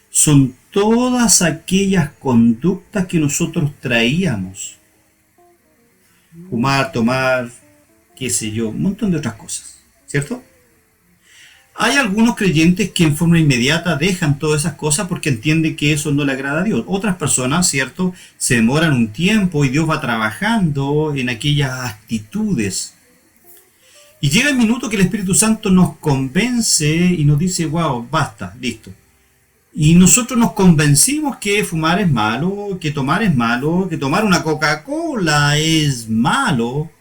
Son todas aquellas conductas que nosotros traíamos. Fumar, tomar, qué sé yo, un montón de otras cosas, ¿cierto? Hay algunos creyentes que en forma inmediata dejan todas esas cosas porque entienden que eso no le agrada a Dios. Otras personas, ¿cierto?, se demoran un tiempo y Dios va trabajando en aquellas actitudes. Y llega el minuto que el Espíritu Santo nos convence y nos dice, wow, basta, listo. Y nosotros nos convencimos que fumar es malo, que tomar es malo, que tomar una Coca-Cola es malo.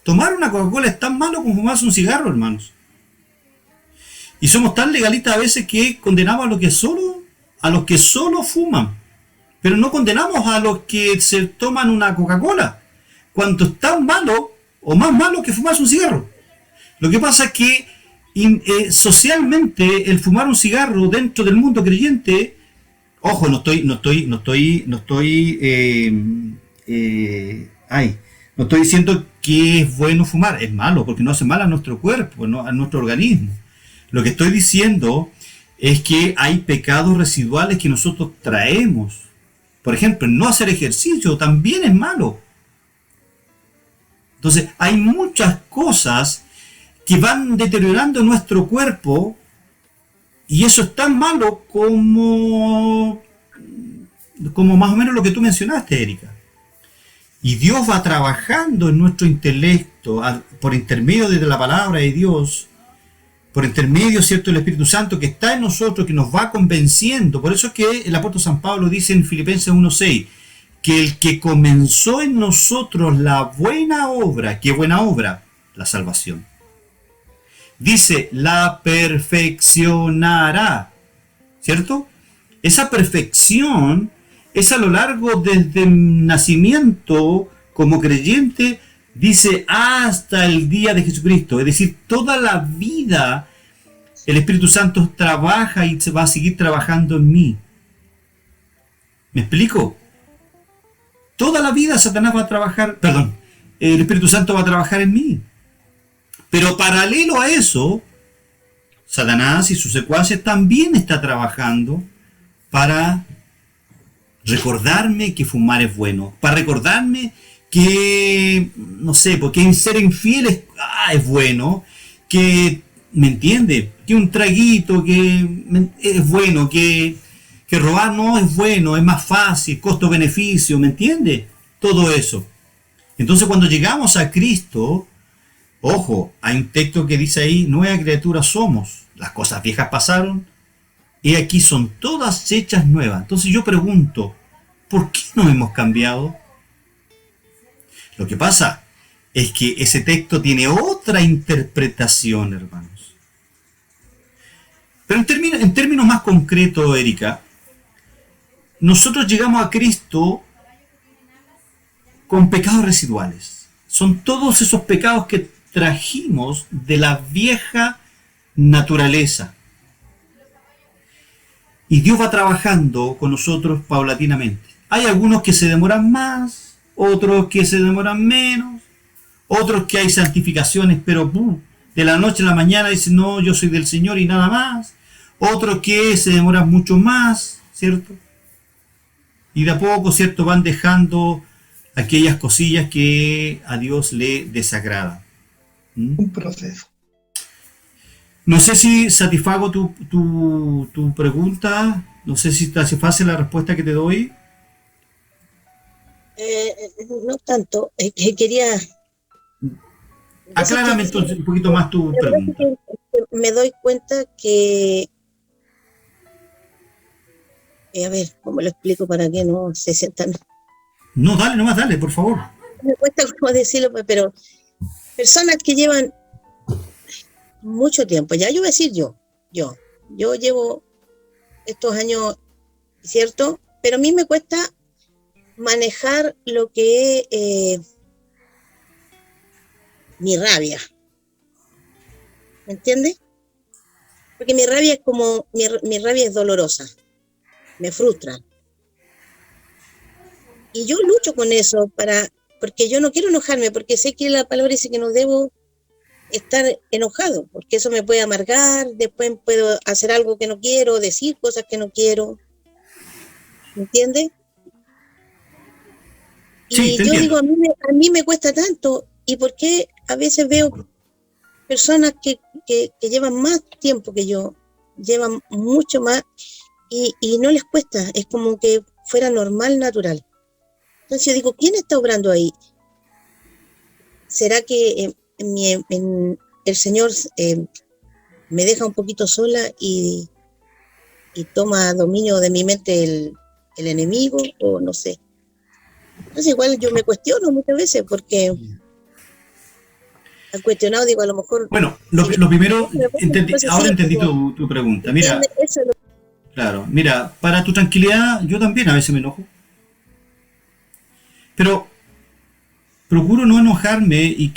Tomar una Coca-Cola es tan malo como fumarse un cigarro, hermanos. Y somos tan legalistas a veces que condenamos a los que solo fuman. Pero no condenamos a los que se toman una Coca-Cola, cuando es tan malo o más malo que fumarse un cigarro. Lo que pasa es que socialmente el fumar un cigarro dentro del mundo creyente, ojo, no estoy diciendo que es bueno fumar, es malo, porque no hace mal a nuestro cuerpo, ¿no?, a nuestro organismo. Lo que estoy diciendo es que hay pecados residuales que nosotros traemos. Por ejemplo, no hacer ejercicio también es malo. Entonces, hay muchas cosas que van deteriorando nuestro cuerpo y eso es tan malo como más o menos lo que tú mencionaste, Erika. Y Dios va trabajando en nuestro intelecto por intermedio de la palabra de Dios, por intermedio, ¿cierto?, del Espíritu Santo que está en nosotros, que nos va convenciendo. Por eso es que el apóstol San Pablo dice en Filipenses 1:6, que el que comenzó en nosotros la buena obra, ¿qué buena obra? La salvación. Dice, la perfeccionará, ¿cierto? Esa perfección es a lo largo desde el nacimiento como creyente, dice, hasta el día de Jesucristo. Es decir, toda la vida el Espíritu Santo trabaja y se va a seguir trabajando en mí. ¿Me explico? Toda la vida Satanás va a trabajar, el Espíritu Santo va a trabajar en mí. Pero paralelo a eso, Satanás y sus secuaces también está trabajando para recordarme que fumar es bueno, para recordarme que, no sé, porque ser infiel es bueno, que, ¿me entiende? Que un traguito, que es bueno, que robar no es bueno, es más fácil, costo-beneficio, ¿me entiende? Todo eso. Entonces cuando llegamos a Cristo, ojo, hay un texto que dice ahí, nueva criatura somos, las cosas viejas pasaron, y aquí son todas hechas nuevas. Entonces yo pregunto, ¿por qué no hemos cambiado? Lo que pasa es que ese texto tiene otra interpretación, hermanos. Pero en términos más concretos, Erika, nosotros llegamos a Cristo con pecados residuales. Son todos esos pecados que trajimos de la vieja naturaleza. Y Dios va trabajando con nosotros paulatinamente. Hay algunos que se demoran más, otros que se demoran menos, otros que hay santificaciones, pero de la noche a la mañana dicen, no, yo soy del Señor y nada más. Otros que se demoran mucho más, ¿cierto? Y de a poco, ¿cierto?, van dejando aquellas cosillas que a Dios le desagradan. Un proceso. No sé si satisfago tu pregunta, no sé si te hace fácil la respuesta que te doy. No tanto, quería... Aclárame entonces un poquito más tu pregunta. Me doy cuenta que... a ver, ¿cómo lo explico para que no se sientan? No, dale, nomás dale, por favor. Me cuesta cómo decirlo, pero personas que llevan mucho tiempo, ya yo voy a decir yo llevo estos años, ¿cierto? Pero a mí me cuesta manejar lo que es mi rabia. ¿Me entiendes? Porque mi rabia es como, mi rabia es dolorosa, me frustra. Y yo lucho con eso porque yo no quiero enojarme, porque sé que la palabra dice que no debo estar enojado, porque eso me puede amargar, después puedo hacer algo que no quiero, decir cosas que no quiero. ¿Me entiendes? Sí, y te yo entiendo. digo, a mí me cuesta tanto, y por qué a veces veo personas que llevan más tiempo que yo, llevan mucho más, y no les cuesta, es como que fuera normal, natural. Entonces yo digo, ¿quién está obrando ahí? ¿Será que el Señor me deja un poquito sola y toma dominio de mi mente el enemigo? O no sé. Entonces igual yo me cuestiono muchas veces porque al cuestionado digo, a lo mejor... Bueno, lo primero, ahora entendí tu pregunta. Mira, claro, mira, para tu tranquilidad, yo también a veces me enojo. Pero procuro no enojarme y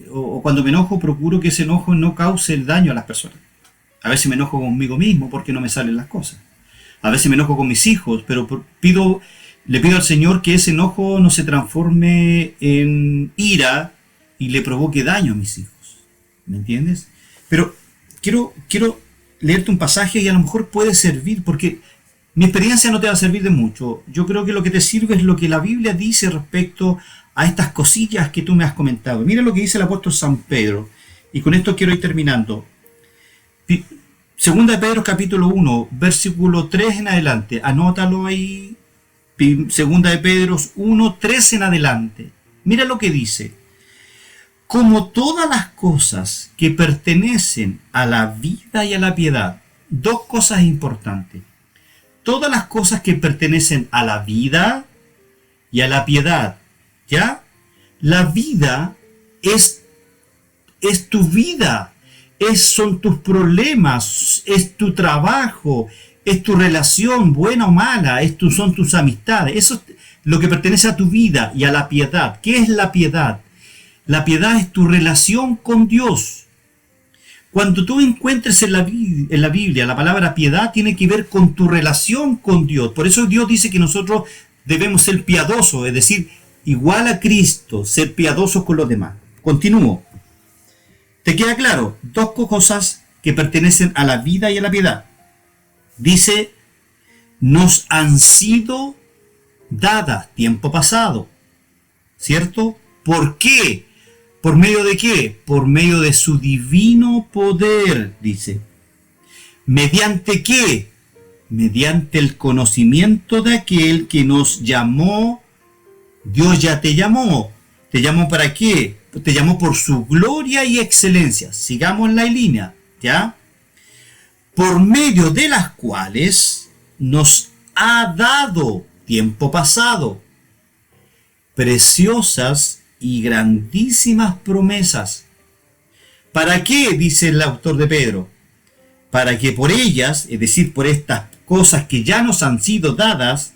o cuando me enojo, procuro que ese enojo no cause el daño a las personas. A veces me enojo conmigo mismo porque no me salen las cosas. A veces me enojo con mis hijos, pero le pido al Señor que ese enojo no se transforme en ira y le provoque daño a mis hijos. ¿Me entiendes? Pero quiero leerte un pasaje y a lo mejor puede servir, porque mi experiencia no te va a servir de mucho. Yo creo que lo que te sirve es lo que la Biblia dice respecto a estas cosillas que tú me has comentado. Mira lo que dice el apóstol San Pedro, y con esto quiero ir terminando. Segunda de Pedro capítulo 1, versículo 3 en adelante. Anótalo ahí. Segunda de Pedro 1, 3 en adelante. Mira lo que dice. Como todas las cosas que pertenecen a la vida y a la piedad. Dos cosas importantes. Todas las cosas que pertenecen a la vida y a la piedad, ¿ya? La vida es tu vida, son tus problemas, es tu trabajo, es tu relación, buena o mala, son tus amistades. Eso es lo que pertenece a tu vida y a la piedad. ¿Qué es la piedad? La piedad es tu relación con Dios. Cuando tú encuentres en la Biblia la palabra piedad, tiene que ver con tu relación con Dios. Por eso Dios dice que nosotros debemos ser piadosos, es decir, igual a Cristo, ser piadosos con los demás. Continúo. ¿Te queda claro? Dos cosas que pertenecen a la vida y a la piedad. Dice, nos han sido dadas tiempo pasado. ¿Cierto? ¿Por qué? ¿Por medio de qué? Por medio de su divino poder, dice. ¿Mediante qué? Mediante el conocimiento de aquel que nos llamó. Dios ya te llamó. Te llamó ¿para qué? Te llamó por su gloria y excelencia. Sigamos la línea, ¿ya? Por medio de las cuales nos ha dado, tiempo pasado, preciosas y grandísimas promesas. ¿Para qué? Dice el autor de Pedro. Para que por ellas, es decir, por estas cosas que ya nos han sido dadas,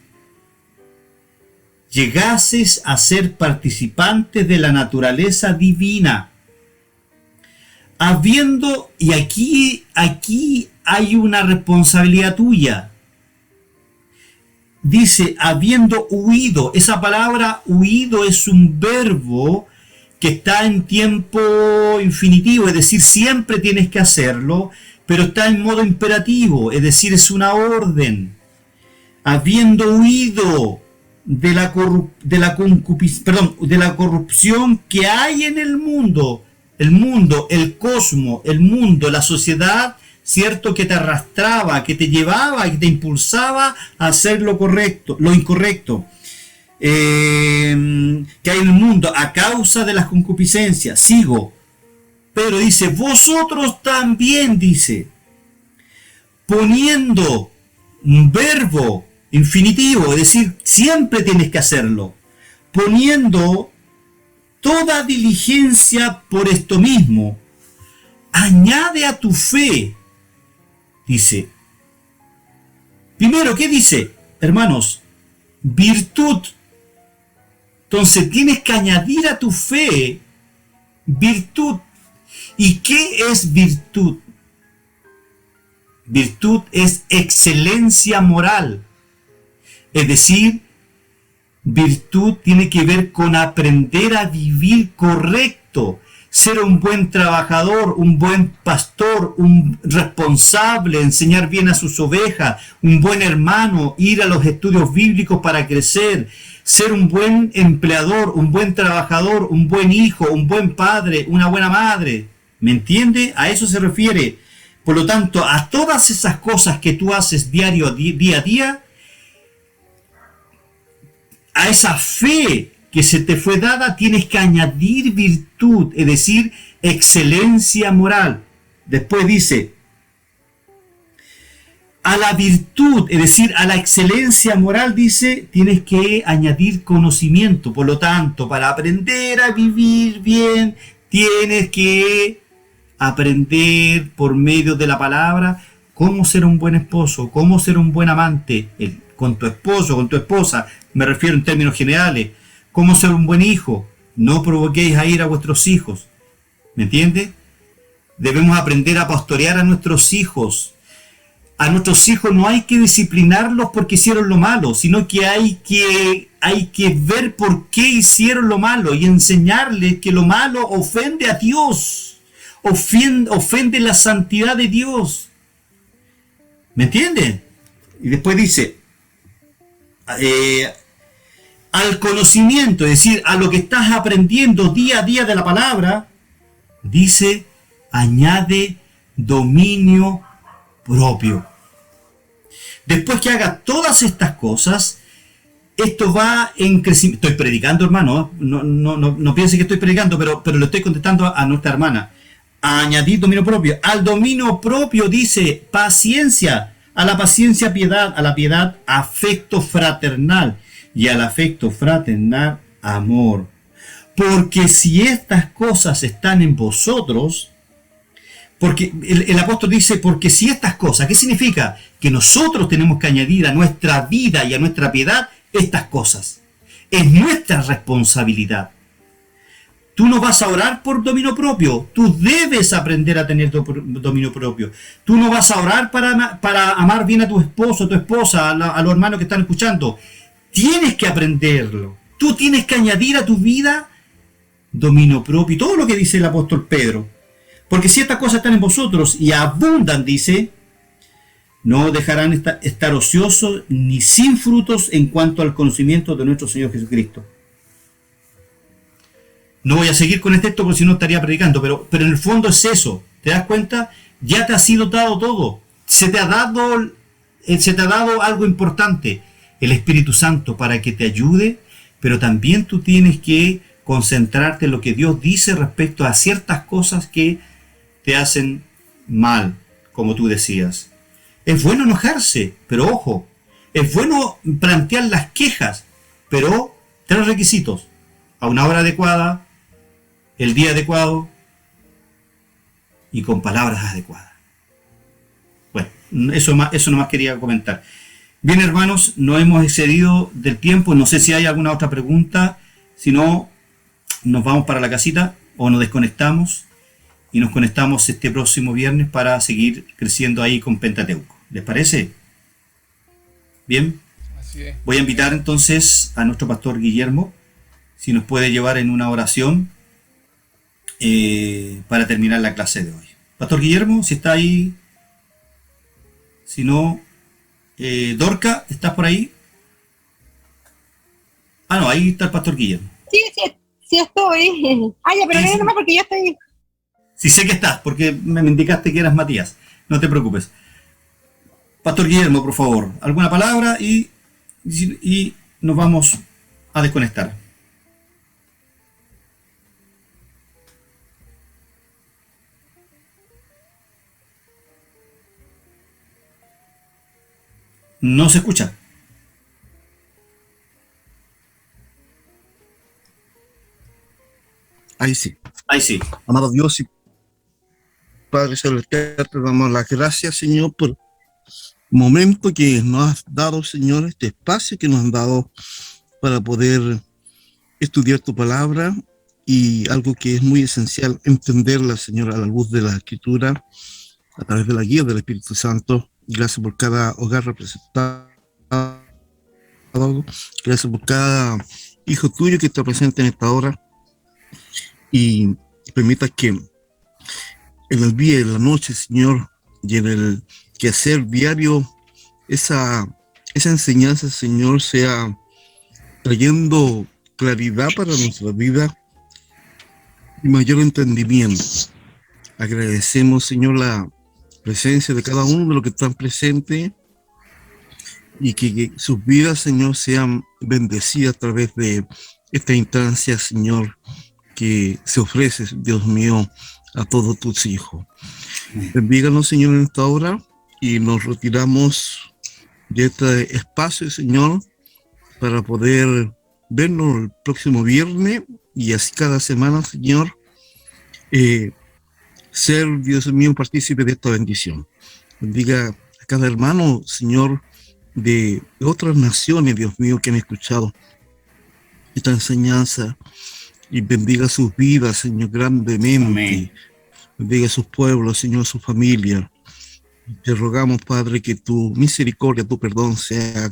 llegases a ser participantes de la naturaleza divina. Habiendo, y aquí hay una responsabilidad tuya. Dice, habiendo huido. Esa palabra huido es un verbo que está en tiempo infinitivo, es decir, siempre tienes que hacerlo, pero está en modo imperativo, es decir, es una orden. Habiendo huido de la corrupción que hay en el mundo, el cosmos, el mundo, la sociedad, cierto, que te arrastraba, que te llevaba, que te impulsaba a hacer lo incorrecto, que hay en el mundo a causa de las concupiscencias. Sigo. Pero dice, vosotros también, dice, poniendo un verbo infinitivo, es decir, siempre tienes que hacerlo, poniendo toda diligencia por esto mismo, añade a tu fe, dice. Primero, ¿qué dice? Hermanos, virtud. Entonces tienes que añadir a tu fe virtud. ¿Y qué es virtud? Virtud es excelencia moral. Es decir, virtud tiene que ver con aprender a vivir correcto, ser un buen trabajador, un buen pastor, un responsable, enseñar bien a sus ovejas, un buen hermano, ir a los estudios bíblicos para crecer, ser un buen empleador, un buen trabajador, un buen hijo, un buen padre, una buena madre. ¿Me entiende? A eso se refiere. Por lo tanto, a todas esas cosas que tú haces día a día, a esa fe que se te fue dada, tienes que añadir virtud, es decir, excelencia moral. Después dice, a la virtud, es decir, a la excelencia moral, dice, tienes que añadir conocimiento. Por lo tanto, para aprender a vivir bien, tienes que aprender por medio de la palabra cómo ser un buen esposo, cómo ser un buen amante con tu esposo, con tu esposa, me refiero en términos generales, cómo ser un buen hijo, no provoquéis a ira a vuestros hijos, ¿me entiendes? Debemos aprender a pastorear a nuestros hijos. A nuestros hijos no hay que disciplinarlos porque hicieron lo malo, sino que hay que ver por qué hicieron lo malo y enseñarles que lo malo ofende a Dios. Ofende la santidad de Dios. ¿Me entienden? Y después dice, al conocimiento, es decir, a lo que estás aprendiendo día a día de la palabra, dice, añade dominio propio. Después que hagas todas estas cosas, esto va en crecimiento. Estoy predicando, hermano, no piense que estoy predicando, pero le estoy contestando a nuestra hermana. A añadir dominio propio. Al dominio propio dice paciencia, a la paciencia piedad, a la piedad afecto fraternal y al afecto fraternal amor. Porque si estas cosas están en vosotros, porque el apóstol dice, porque si estas cosas, ¿qué significa? Que nosotros tenemos que añadir a nuestra vida y a nuestra piedad estas cosas. Es nuestra responsabilidad. Tú no vas a orar por dominio propio. Tú debes aprender a tener dominio propio. Tú no vas a orar para amar bien a tu esposo, a tu esposa, a los hermanos que están escuchando. Tienes que aprenderlo. Tú tienes que añadir a tu vida dominio propio. Y todo lo que dice el apóstol Pedro. Porque si estas cosas están en vosotros y abundan, dice, no dejarán estar ociosos ni sin frutos en cuanto al conocimiento de nuestro Señor Jesucristo. No voy a seguir con este texto porque si no estaría predicando, pero en el fondo es eso. ¿Te das cuenta? Ya te ha sido dado todo. Se te ha dado algo importante, el Espíritu Santo, para que te ayude, pero también tú tienes que concentrarte en lo que Dios dice respecto a ciertas cosas que te hacen mal, como tú decías. Es bueno enojarse, pero ojo, es bueno plantear las quejas, pero 3 requisitos: a una hora adecuada, el día adecuado y con palabras adecuadas. Bueno, eso nomás quería comentar. Bien, hermanos, nos hemos excedido del tiempo. No sé si hay alguna otra pregunta. Si no, nos vamos para la casita o nos desconectamos y nos conectamos este próximo viernes para seguir creciendo ahí con Pentateuco. ¿Les parece? Bien. Así es. Voy a invitar entonces a nuestro pastor Guillermo, si nos puede llevar en una oración para terminar la clase de hoy. Pastor Guillermo, si está ahí. Si no, Dorca, ¿estás por ahí? Ah, no, ahí está el pastor Guillermo. Sí estoy. Ah, ya, pero no nomás porque ya estoy. Sí sé que estás, porque me indicaste que eras Matías. No te preocupes. Pastor Guillermo, por favor, alguna palabra y nos vamos a desconectar. No se escucha. Ahí sí. Ahí sí. Amado Dios y Padre Celestial, te damos las gracias, Señor, por el momento que nos has dado, Señor, este espacio que nos han dado para poder estudiar tu palabra y algo que es muy esencial, entenderla, Señor, a la luz de la Escritura, a través de la guía del Espíritu Santo. Gracias por cada hogar representado. Gracias por cada hijo tuyo que está presente en esta hora. Y permita que en el día y en la noche, Señor, y en el quehacer diario, esa enseñanza, Señor, sea trayendo claridad para nuestra vida y mayor entendimiento. Agradecemos, Señor, la presencia de cada uno de los que están presentes y que sus vidas, Señor, sean bendecidas a través de esta instancia, Señor, que se ofrece, Dios mío, a todos tus hijos. Bendíganos, Señor, en esta hora y nos retiramos de este espacio, Señor, para poder vernos el próximo viernes y así cada semana, Señor, ser, Dios mío, partícipe de esta bendición. Bendiga a cada hermano, Señor, de otras naciones, Dios mío, que han escuchado esta enseñanza y bendiga sus vidas, Señor, grandemente. Amén. Bendiga a sus pueblos, Señor, su familia. Te rogamos, Padre, que tu misericordia, tu perdón sea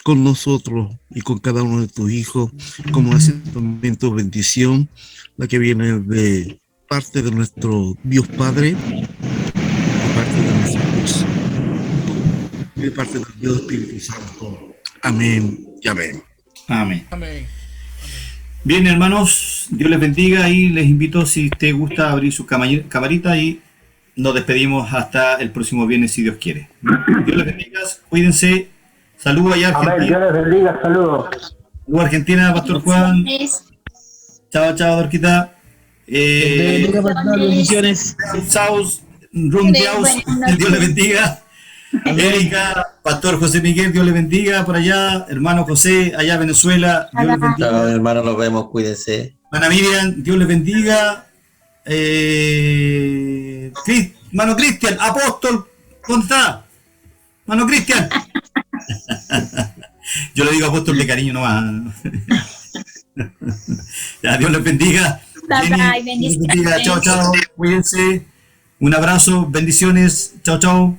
con nosotros y con cada uno de tus hijos, como hace también tu bendición, la que viene de parte de nuestro Dios Padre, de parte de nuestro Dios, y de parte del Dios Espíritu Santo. Amén y amén. Amén. Amén. Bien, hermanos, Dios les bendiga y les invito, si te gusta, abrir su camarita y nos despedimos hasta el próximo viernes, si Dios quiere. Dios les bendiga, cuídense. Saludos allá, Argentina. Amén, Dios les bendiga, saludos. Saludos, Argentina, Pastor Juan. Chao, chao, Dorquita. Bendiciones. Saus, Rundiaus, Dios les bendiga. Erika, Pastor José Miguel, Dios le bendiga por allá. Hermano José, allá Venezuela, Dios les bendiga. Chao, hermano, nos vemos, cuídense. Hermana Miriam, Dios les bendiga. Mano Cristian, apóstol, ¿dónde está? Mano Cristian. Yo le digo apóstol de cariño nomás. Ya, Dios les bendiga. Bye, bendiciones. Chao, chao, cuídense. Un abrazo, bendiciones. Chao, chao.